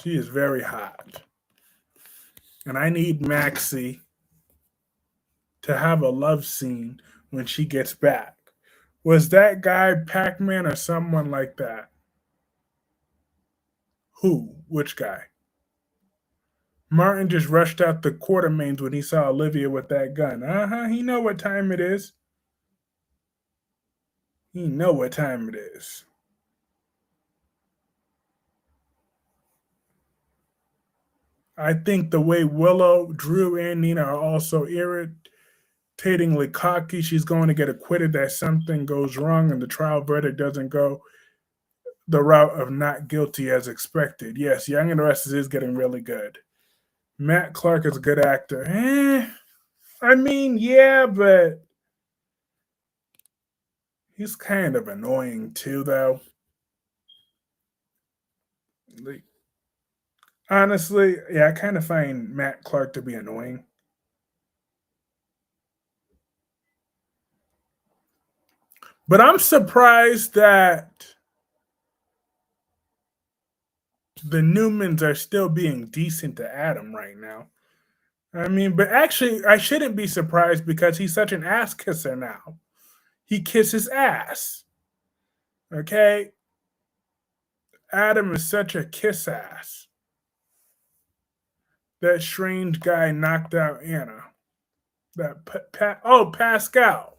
Speaker 1: She is very hot. And I need Maxie to have a love scene when she gets back. Was that guy Pac-Man or someone like that? Who? Which guy? Martin just rushed out the Quartermains when he saw Olivia with that gun. He know what time it is. He know what time it is. I think the way Willow, Drew, and Nina are also irritatingly cocky. She's going to get acquitted that something goes wrong and the trial verdict doesn't go the route of not guilty as expected. Yes, Young and the Restless is getting really good. Matt Clarke is a good actor. I mean, yeah, but he's kind of annoying too, though. Like, honestly, yeah, I kind of find Matt Clarke to be annoying. But I'm surprised that the Newmans are still being decent to Adam right now. I mean, but actually, I shouldn't be surprised because he's such an ass kisser now. He kisses ass. Okay? Adam is such a kiss ass. That strange guy knocked out Anna. Pascal.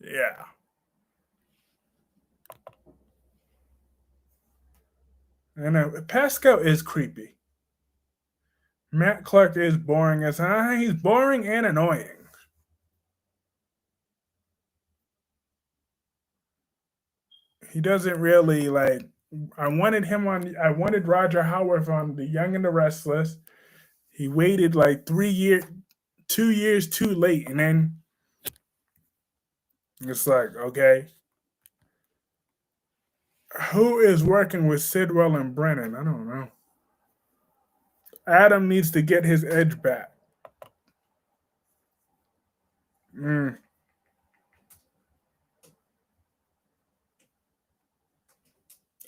Speaker 1: Yeah. I know. Pascal is creepy. Matt Clarke is boring as he's boring and annoying. He doesn't really like. I wanted Roger Howarth on the Young and the Restless. He waited like 3 years, 2 years too late, and then it's like, okay, who is working with Sidwell and Brennan? I don't know. Adam needs to get his edge back. Mm.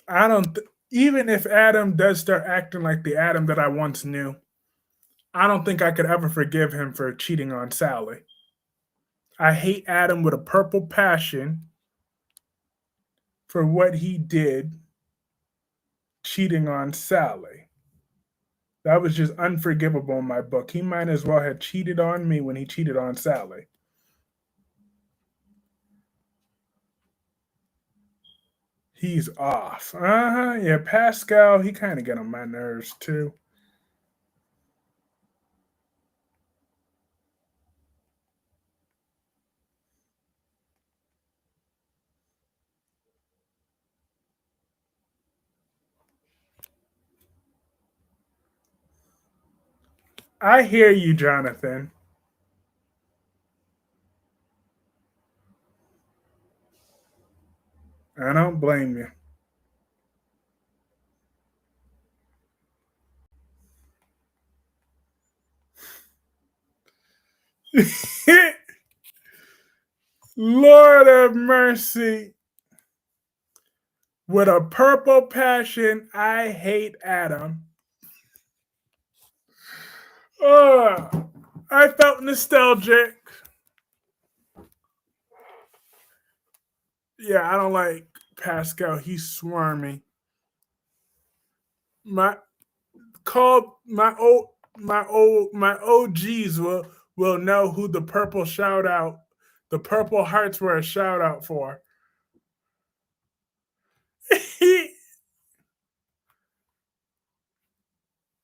Speaker 1: I don't. Even if Adam does start acting like the Adam that I once knew, I don't think I could ever forgive him for cheating on Sally. I hate Adam with a purple passion for what he did cheating on Sally. That was just unforgivable in my book. He might as well have cheated on me when he cheated on Sally. He's off. Yeah, Pascal, he kind of get on my nerves too. I hear you, Jonathan. I don't blame you. Lord of mercy. With a purple passion, I hate Adam. I felt nostalgic. Yeah, I don't like Pascal. He's swarmy. My my OGs will know who the purple the purple hearts were a shout out for.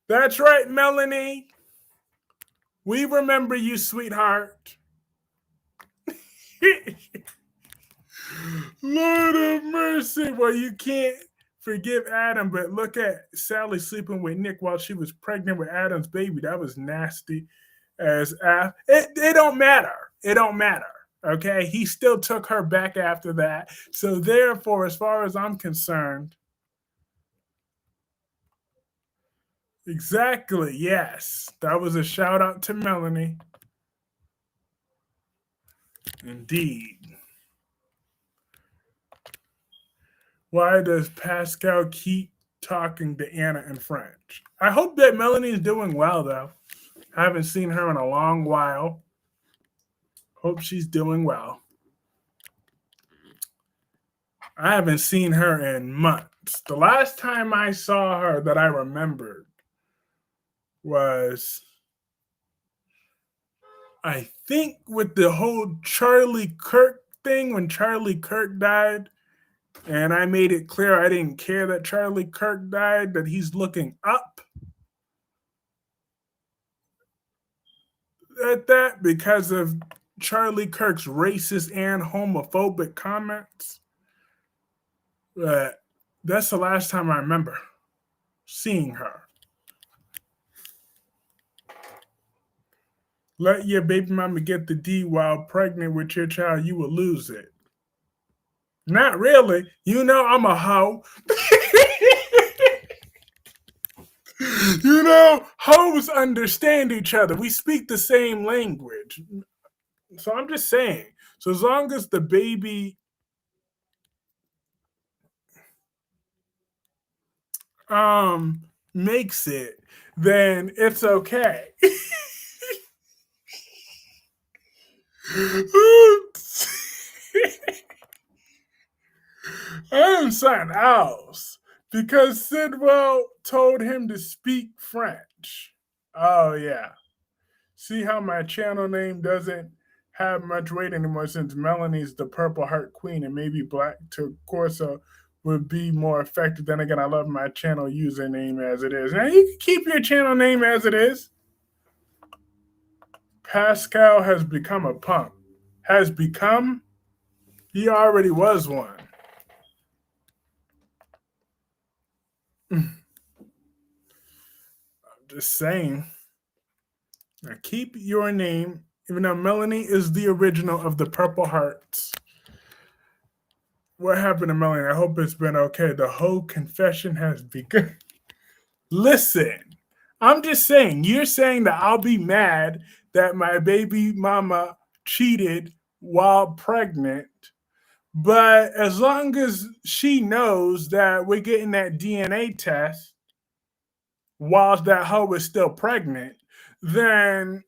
Speaker 1: That's right, Melanie. We remember you, sweetheart. Lord of mercy. Well, you can't forgive Adam, but look at Sally sleeping with Nick while she was pregnant with Adam's baby. That was nasty as it don't matter. It don't matter. Okay. He still took her back after that. So therefore, as far as I'm concerned, exactly, yes. That was a shout out to Melanie. Indeed. Why does Pascal keep talking to Anna in French? I hope that Melanie's doing well, though. I haven't seen her in a long while. Hope she's doing well. I haven't seen her in months. The last time I saw her that I remembered was, I think, with the whole Charlie Kirk thing when Charlie Kirk died. And I made it clear I didn't care that Charlie Kirk died, that he's looking up at that because of Charlie Kirk's racist and homophobic comments. But that's the last time I remember seeing her. Let your baby mama get the D while pregnant with your child, you will lose it. Not really. You know I'm a hoe. You know, hoes understand each other. We speak the same language. So I'm just saying. So as long as the baby makes it, then it's okay. I am something else because Sidwell told him to speak French. Oh, yeah. See how my channel name doesn't have much weight anymore since Melanie's the Purple Heart Queen and maybe Black Corso would be more effective. Then again, I love my channel username as it is. Now, you can keep your channel name as it is. Pascal has become a punk. Has become? He already was one. I'm just saying. Now keep your name, even though Melanie is the original of the Purple Hearts. What happened to Melanie? I hope it's been okay. The whole confession has begun. Listen, I'm just saying, you're saying that I'll be mad that my baby mama cheated while pregnant. But as long as she knows that we're getting that DNA test whilst that hoe is still pregnant, then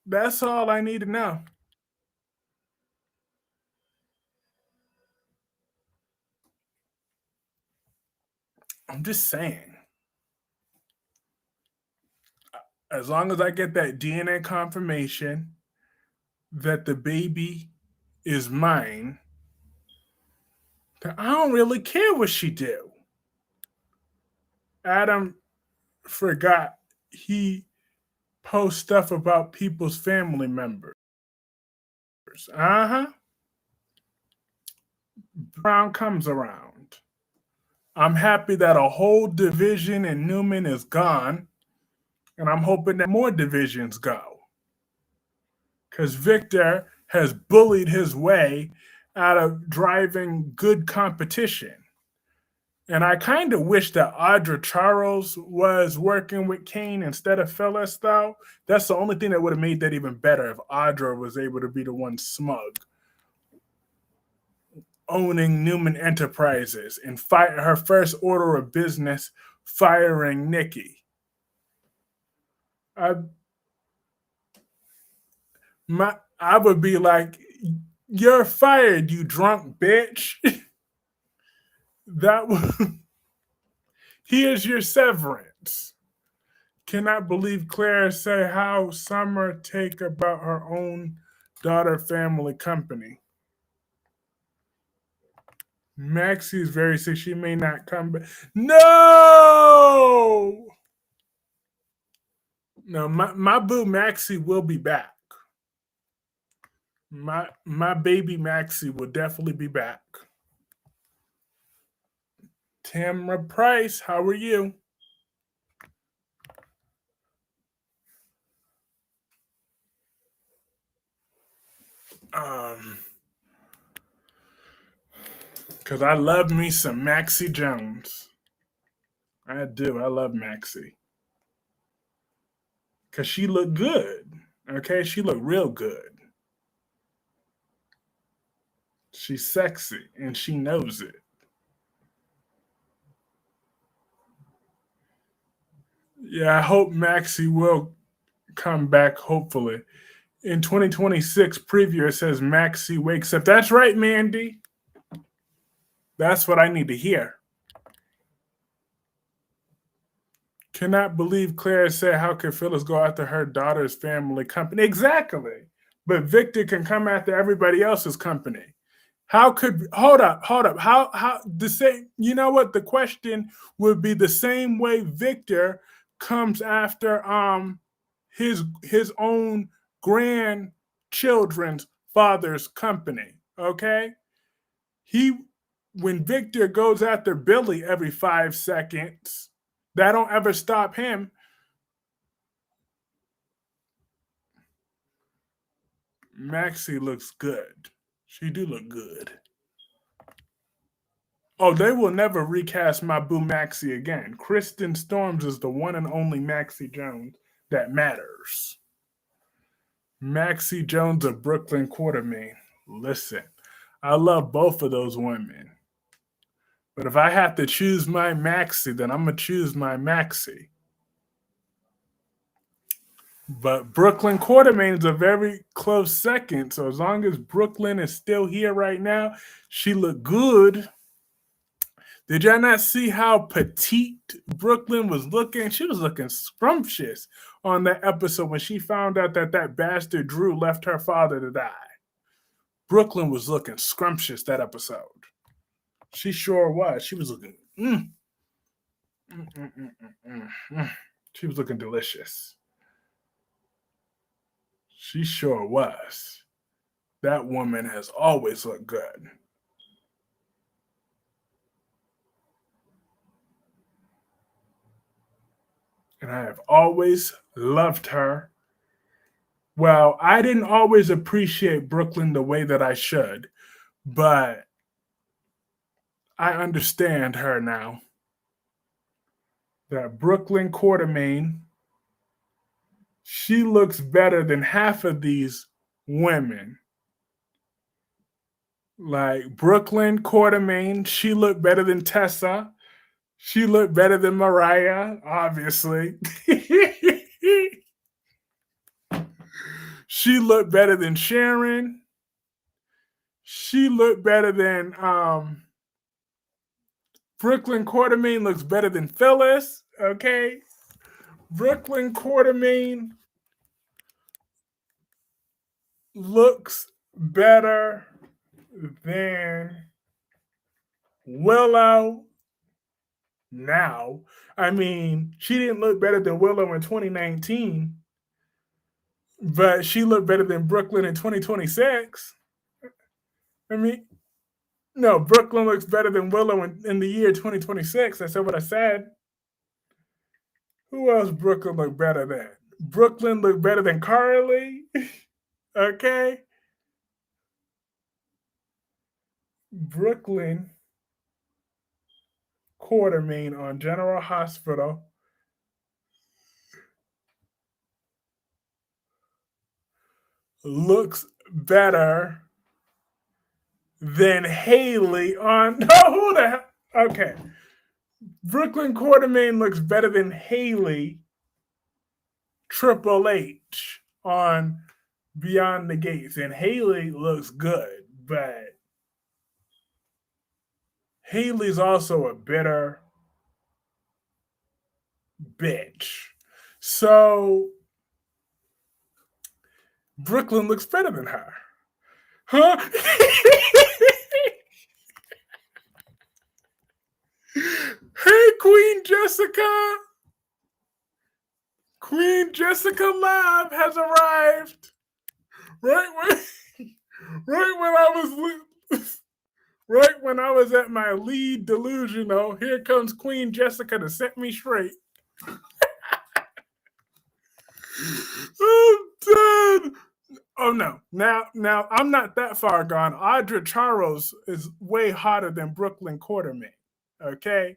Speaker 1: that's all I need to know. I'm just saying. As long as I get that DNA confirmation that the baby is mine, then I don't really care what she do. Adam forgot he posts stuff about people's family members. Uh-huh. Brown comes around. I'm happy that a whole division in Newman is gone, and I'm hoping that more divisions go. Because Victor has bullied his way out of driving good competition. And I kind of wish that Audra Charles was working with Kane instead of Phyllis, though. That's the only thing that would have made that even better if Audra was able to be the one smug, owning Newman Enterprises and her first order of business, firing Nikki. I would be like, "You're fired, you drunk bitch." That was, here's your severance. Cannot believe Claire say how Summer take about her own daughter family company. Maxie is very sick. She may not come back. No! No, my boo Maxie will be back. My baby Maxie will definitely be back. Tamra Price, how are you? Because I love me some Maxie Jones. I do. I love Maxie. Because she looked good. Okay? She looked real good. She's sexy, and she knows it. Yeah, I hope Maxie will come back, hopefully. In 2026 preview, it says Maxie wakes up. That's right, Mandy. That's what I need to hear. Cannot believe Claire said, how could Phyllis go after her daughter's family company? Exactly. But Victor can come after everybody else's company. How could, hold up. How the same, you know what? The question would be the same way Victor comes after his own grandchildren's father's company. Okay? When Victor goes after Billy every 5 seconds, that don't ever stop him. Maxie looks good. She do look good. Oh, they will never recast my boo Maxie again. Kristen Storms is the one and only Maxie Jones that matters. Maxie Jones of Brooklyn Quartermain. Listen, I love both of those women. But if I have to choose my Maxie, then I'm going to choose my Maxie. But Brooklyn Quartermain is a very close second. So as long as Brooklyn is still here right now, she looked good. Did y'all not see how petite Brooklyn was looking? She was looking scrumptious on that episode when she found out that that bastard Drew left her father to die. Brooklyn was looking scrumptious that episode. She sure was. She was looking. She was looking delicious. She sure was. That woman has always looked good. And I have always loved her. Well, I didn't always appreciate Brooklyn the way that I should, but I understand her now. That Brooklyn Quartermain, she looks better than half of these women. Like Brooklyn Quartermain, she looked better than Tessa. She looked better than Mariah, obviously. She looked better than Sharon. She looked better than Brooklyn Quartermain looks better than Phyllis. Okay. Brooklyn Quartermain looks better than Willow now. I mean, she didn't look better than Willow in 2019, but she looked better than Brooklyn in 2026. I mean, no, Brooklyn looks better than Willow in the year 2026. That's what I said. Who else Brooklyn looked better than? Brooklyn looked better than Carly. Okay. Brooklyn Quartermain on General Hospital looks better than Haley on. Oh, who the hell? Okay. Brooklyn Quartermain looks better than Haley Triple H on Beyond the Gates. And Haley looks good, but Haley's also a bitter bitch. So Brooklyn looks better than her. Huh? Hey, Queen Jessica. Queen Jessica Love has arrived. Right when I was at my lead delusional, here comes Queen Jessica to set me straight. I'm dead. Oh no. Now I'm not that far gone. Audra Charos is way hotter than Brooklyn Quartermain. Okay?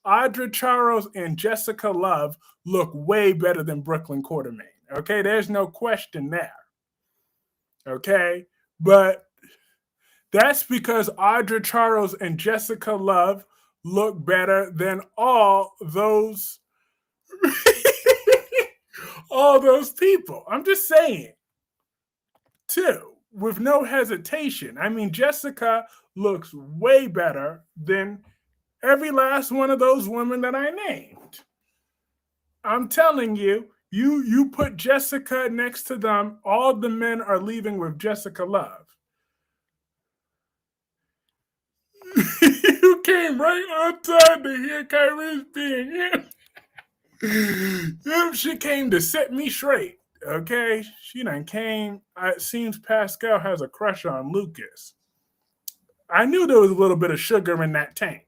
Speaker 1: Audra Charos and Jessica Love look way better than Brooklyn Quartermain. Okay? There's no question there. Okay? But that's because Audra Charos and Jessica Love look better than all those all those people. I'm just saying. Too, with no hesitation. I mean, Jessica looks way better than every last one of those women that I named. I'm telling you, you put Jessica next to them, all the men are leaving with Jessica Love. You came right on time to hear Kyreese being here. She came to set me straight. Okay, she done came. It seems Pascal has a crush on Lucas. I knew there was a little bit of sugar in that tank.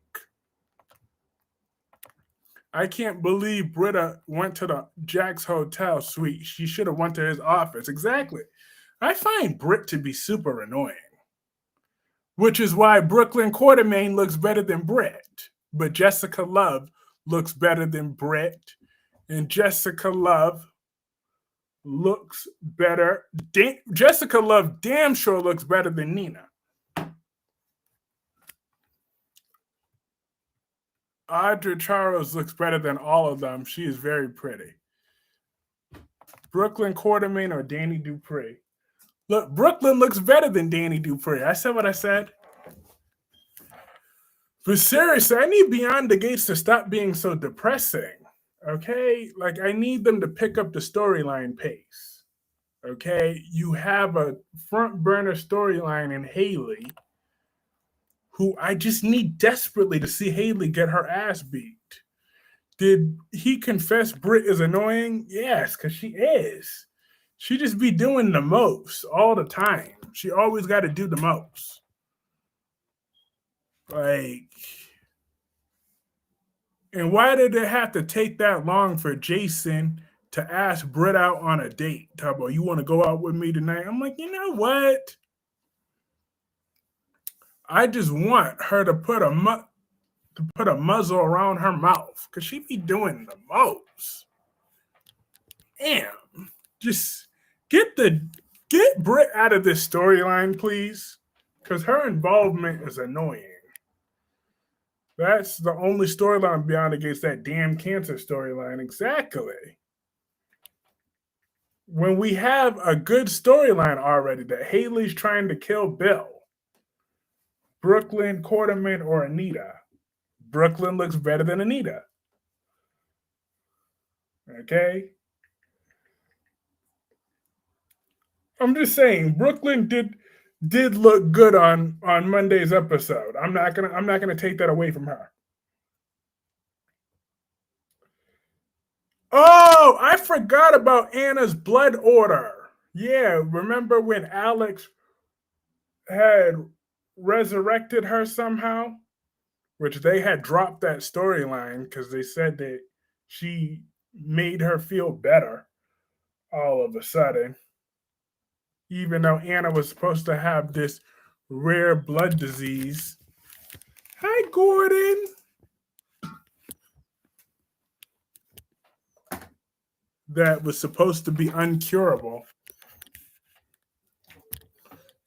Speaker 1: I can't believe Britta went to the Jack's hotel suite. She should have went to his office. Exactly. I find Britt to be super annoying, which is why Brooklyn Quartermain looks better than Britt, but Jessica Love looks better than Britt, and Jessica Love looks better. Jessica Love damn sure looks better than Nina. Audra Charles looks better than all of them. She is very pretty. Brooklyn Quartermain or Danny Dupree? Look, Brooklyn looks better than Danny Dupree. I said what I said. But seriously, I need Beyond the Gates to stop being so depressing. Okay? Like, I need them to pick up the storyline pace. Okay? You have a front burner storyline in Haley, who I just need desperately to see Haley get her ass beat. Did he confess Britt is annoying? Yes, because she is. She just be doing the most all the time. She always got to do the most. Like, and why did it have to take that long for Jason to ask Britt out on a date? Talk about, you want to go out with me tonight? I'm like, you know what? I just want her to put a muzzle around her mouth because she be doing the most. Damn, just get Britt out of this storyline, please, because her involvement is annoying. That's the only storyline Beyond against that damn cancer storyline. Exactly. When we have a good storyline already that Haley's trying to kill Bill, Brooklyn, Quarterman, or Anita. Brooklyn looks better than Anita. Okay? I'm just saying, Brooklyn did look good on Monday's episode. I'm not gonna take that away from her. Oh, I forgot about Anna's blood order. Yeah, remember when Alex had resurrected her somehow? Which they had dropped that storyline because they said that she made her feel better all of a sudden. Even though Anna was supposed to have this rare blood disease. Hi, Gordon. That was supposed to be uncurable.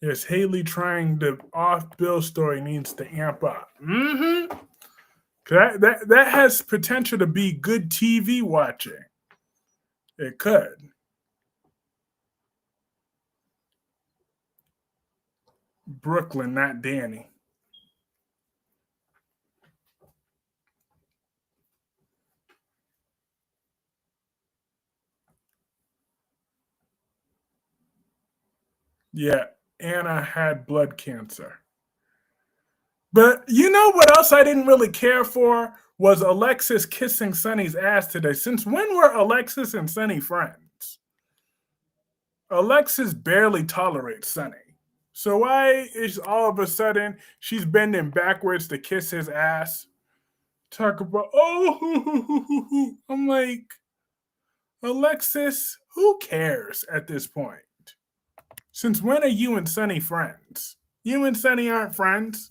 Speaker 1: Yes, Haley trying the off Bill story needs to amp up. Mm-hmm. That has potential to be good TV watching. It could. Brooklyn, not Danny. Yeah, Anna had blood cancer. But you know what else I didn't really care for was Alexis kissing Sonny's ass today. Since when were Alexis and Sonny friends? Alexis barely tolerates Sonny. So why is all of a sudden she's bending backwards to kiss his ass? Talk about, oh, I'm like, Alexis, who cares at this point? Since when are you and Sonny friends? You and Sonny aren't friends.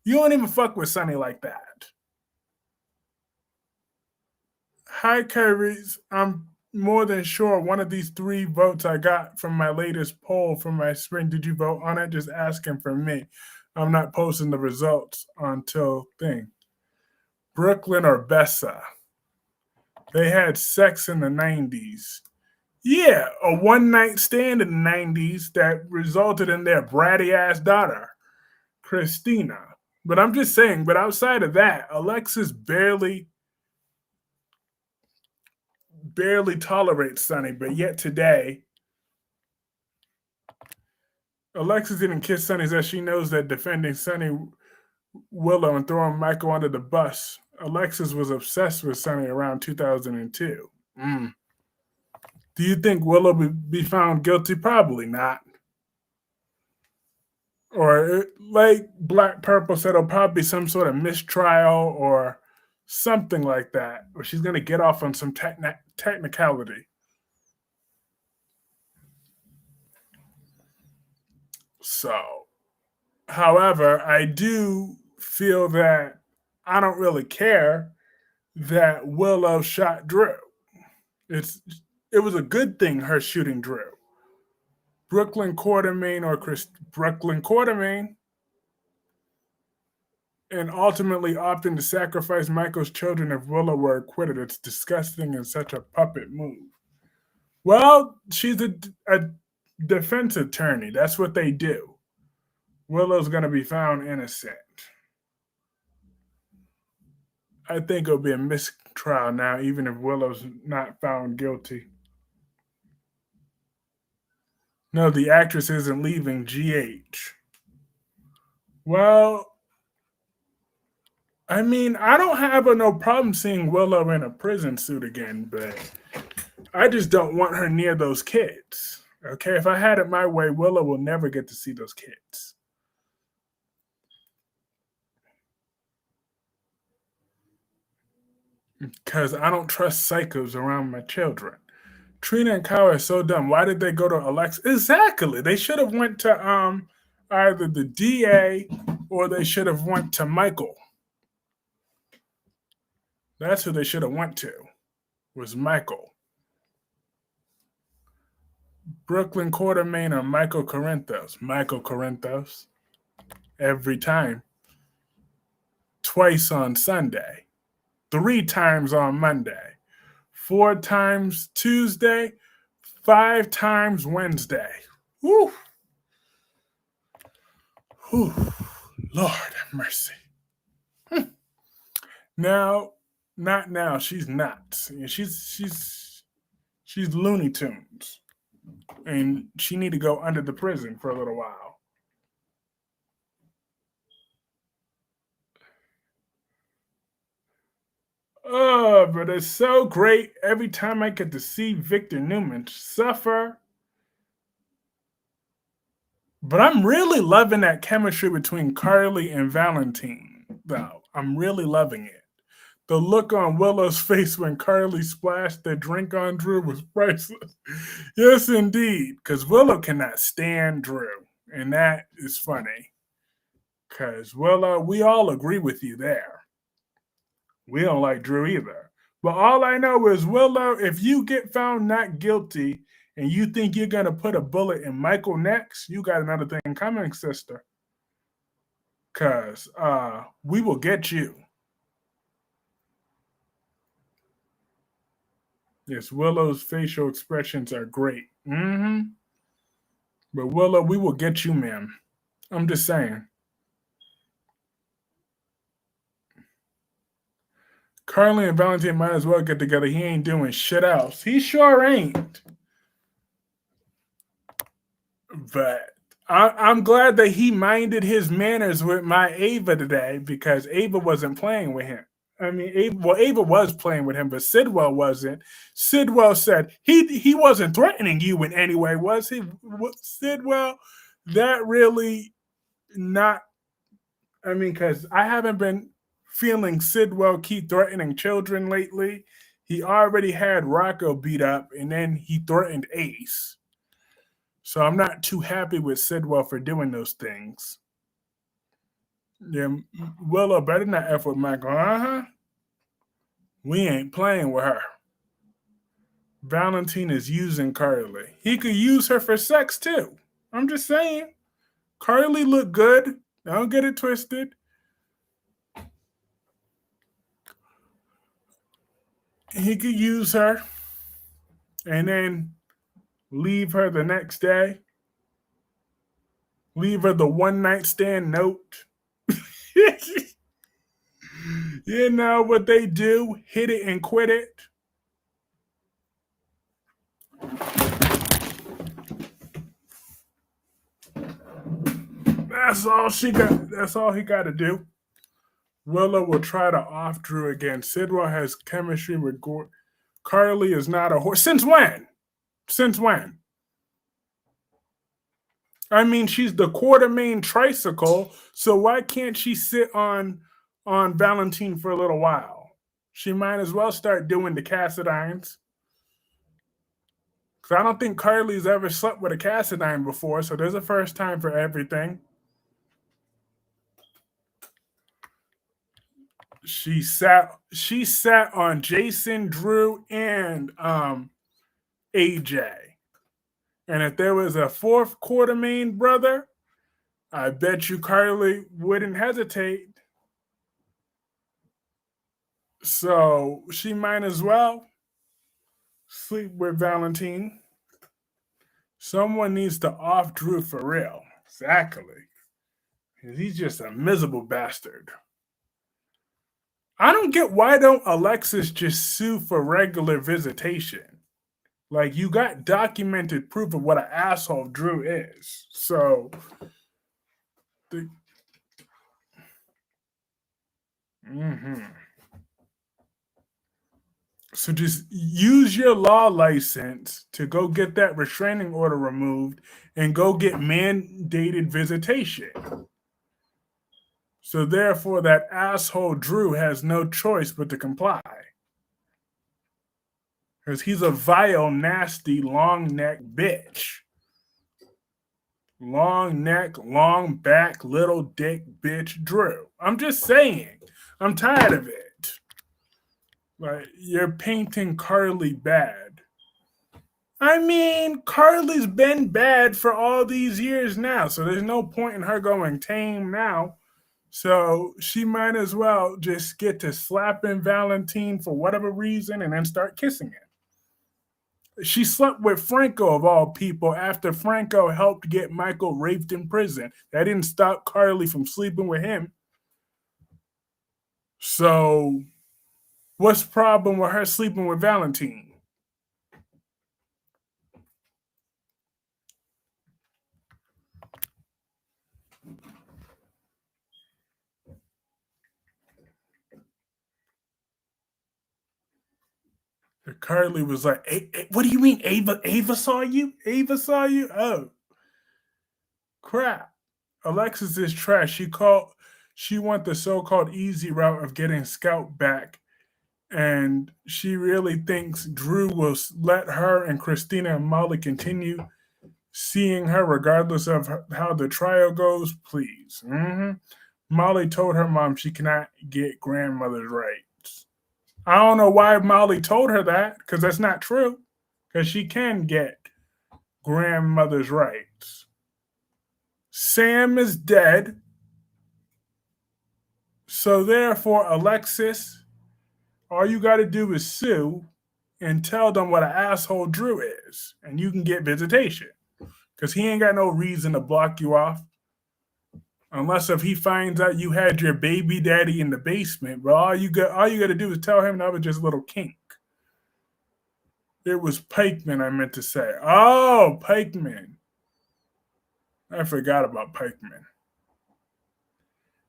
Speaker 1: You don't even fuck with Sonny like that. Hi, Kyreese. I'm more than sure one of these 3 votes I got from my latest poll from my spring. Did you vote on it? Just asking for me. I'm not posting the results until thing. Brooklyn or Bessa. They had sex in the 90s. Yeah, a one-night stand in the 90s that resulted in their bratty-ass daughter, Christina. But I'm just saying, but outside of that, Alexis barely tolerates Sonny, but yet today, Alexis didn't kiss Sonny as she knows that defending Sonny Willow and throwing Michael under the bus, Alexis was obsessed with Sonny around 2002. Do you think Willow would be found guilty? Probably not. Or like Black Purple said, it'll probably be some sort of mistrial or something like that, or she's going to get off on some technicality. So, however, I do feel that I don't really care that Willow shot Drew. It was a good thing her shooting Drew. Brooklyn Quartermain or Brooklyn Quartermain. and ultimately opting to sacrifice Michael's children if Willow were acquitted. It's disgusting and such a puppet move. Well, she's a defense attorney. That's what they do. Willow's going to be found innocent. I think it'll be a mistrial now, even if Willow's not found guilty. No, the actress isn't leaving GH. Well, I mean, I don't have no problem seeing Willow in a prison suit again, but I just don't want her near those kids. Okay, if I had it my way, Willow will never get to see those kids. Because I don't trust psychos around my children. Trina and Kyle are so dumb. Why did they go to Alexa? Exactly. They should have went to either the DA or they should have went to Michael. That's who they should have went to, was Michael. Brooklyn Quartermain or Michael Corinthos? Michael Corinthos. Every time. Twice on Sunday. 3 times on Monday. 4 times Tuesday. 5 times Wednesday. Woo! Whew. Lord have mercy. Now, not now. She's nuts. She's Looney Tunes. And she need to go under the prison for a little while. Oh, but it's so great every time I get to see Victor Newman suffer. But I'm really loving that chemistry between Carly and Valentin, though. I'm really loving it. The look on Willow's face when Carly splashed the drink on Drew was priceless. Yes, indeed, because Willow cannot stand Drew, and that is funny. Because Willow, we all agree with you there. We don't like Drew either. But all I know is, Willow, if you get found not guilty and you think you're going to put a bullet in Michael next, you got another thing coming, sister. Because we will get you. Yes, Willow's facial expressions are great. Mm-hmm. But Willow, we will get you, ma'am. I'm just saying. Carly and Valentin might as well get together. He ain't doing shit else. He sure ain't. But I'm glad that he minded his manners with my Ava today, because Ava wasn't playing with him. I mean, Ava was playing with him, but Sidwell wasn't. Sidwell said he wasn't threatening you in any way, was he? Sidwell, that really not. I mean, because I haven't been feeling Sidwell keep threatening children lately. He already had Rocco beat up, and then he threatened Ace. So I'm not too happy with Sidwell for doing those things. Yeah, Willow better not F with Michael. We ain't playing with her. Valentin is using Carly. He could use her for sex too. I'm just saying. Carly looked good. Don't get it twisted. He could use her and then leave her the next day. Leave her the one night stand note. You know what they do? Hit it and quit it. That's all she got. That's all he got to do. Willow will try to off Drew again. Sidwell has chemistry with Gordon. Carly is not a horse. Since when? Since when? I mean, she's the Quartermain tricycle, so why can't she sit on Valentin for a little while? She might as well start doing the Cassidines. Because I don't think Carly's ever slept with a Cassidine before, so there's a first time for everything. She sat on Jason, Drew, and AJ. And if there was a 4th Quartermain brother, I bet you Carly wouldn't hesitate. So she might as well sleep with Valentin. Someone needs to off Drew for real. Exactly. He's just a miserable bastard. I don't get why don't Alexis just sue for regular visitation? Like, you got documented proof of what an asshole Drew is. So, so just use your law license to go get that restraining order removed and go get mandated visitation. So therefore, that asshole Drew has no choice but to comply. Because he's a vile, nasty, long neck bitch. Long neck, long back, little dick bitch Drew. I'm just saying. I'm tired of it. Like, you're painting Carly bad. I mean, Carly's been bad for all these years now, so there's no point in her going tame now. So she might as well just get to slapping Valentin for whatever reason and then start kissing him. She slept with Franco, of all people, after Franco helped get Michael raped in prison. That didn't stop Carly from sleeping with him. So what's the problem with her sleeping with Valentin? Carly was like, what do you mean Ava saw you? Ava saw you? Oh, crap. Alexis is trash. She went the so-called easy route of getting Scout back, and she really thinks Drew will let her and Christina and Molly continue seeing her regardless of how the trial goes. Please. Molly told her mom she cannot get grandmother's rights. I don't know why Molly told her that, because that's not true. Because she can get grandmother's rights. Sam is dead. So therefore, Alexis, all you got to do is sue and tell them what an asshole Drew is, and you can get visitation. Because he ain't got no reason to block you off. Unless if he finds out you had your baby daddy in the basement, but all you got to do is tell him that was just a little kink. It was Pikeman, I meant to say. Oh, Pikeman. I forgot about Pikeman.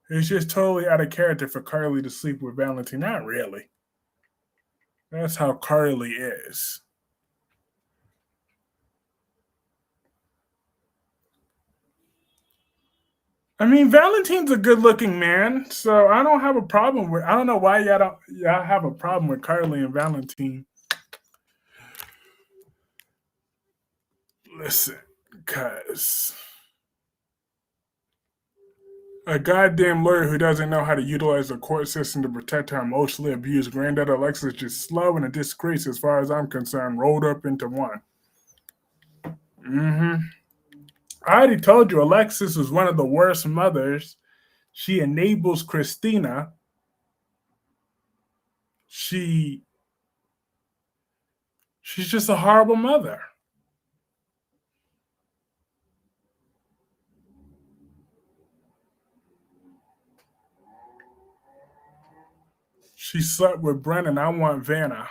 Speaker 1: It's just totally out of character for Carly to sleep with Valentin. Not really. That's how Carly is. I mean, Valentin's a good-looking man, so I don't have a problem with. I don't know why y'all have a problem with Carly and Valentin. Listen, cuz a goddamn lawyer who doesn't know how to utilize the court system to protect her emotionally abused granddaughter Alexis is just slow and a disgrace as far as I'm concerned, rolled up into one. I already told you Alexis was one of the worst mothers. She enables Christina. She's just a horrible mother. She slept with Brennan. I want Vanna.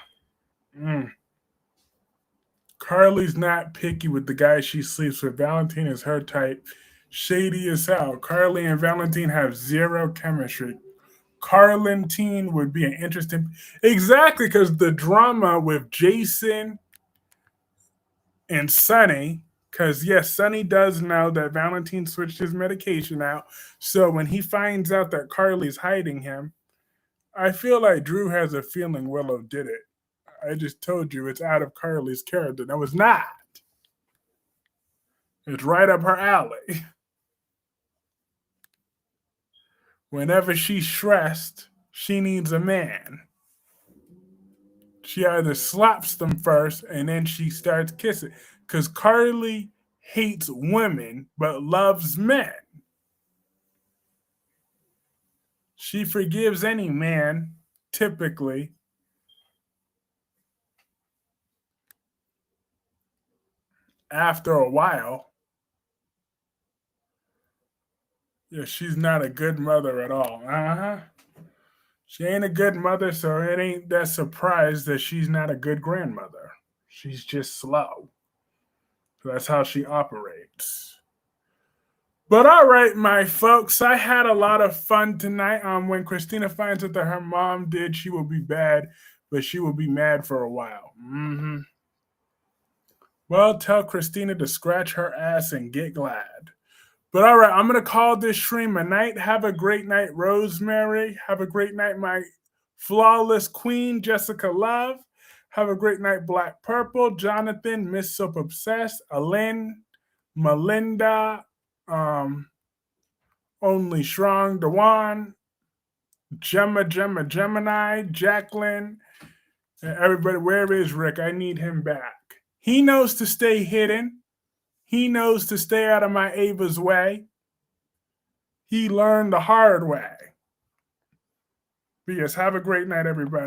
Speaker 1: Carly's not picky with the guy she sleeps with. Valentin is her type. Shady as hell. Carly and Valentin have zero chemistry. Carlentine would be an interesting. Exactly, because the drama with Jason and Sonny, because yes, Sonny does know that Valentin switched his medication out. So when he finds out that Carly's hiding him, I feel like Drew has a feeling Willow did it. I just told you it's out of Carly's character. No, it's not. It's right up her alley. Whenever she's stressed, she needs a man. She either slaps them first and then she starts kissing. Because Carly hates women but loves men. She forgives any man typically. After a while. Yeah, she's not a good mother at all. She ain't a good mother, so it ain't that surprise that she's not a good grandmother. She's just slow. So that's how she operates. But all right, my folks, I had a lot of fun tonight. When Christina finds out that her mom did, she will be bad, but she will be mad for a while. Well, tell Christina to scratch her ass and get glad. But all right, I'm going to call this stream a night. Have a great night, Rosemary. Have a great night, my flawless queen, Jessica Love. Have a great night, Black Purple, Jonathan, Miss Soap Obsessed, Alin, Melinda, Only Strong, Dewan, Gemini, Jacqueline, and everybody. Where is Rick? I need him back. He knows to stay hidden. He knows to stay out of my Ava's way. He learned the hard way. But yes, have a great night, everybody.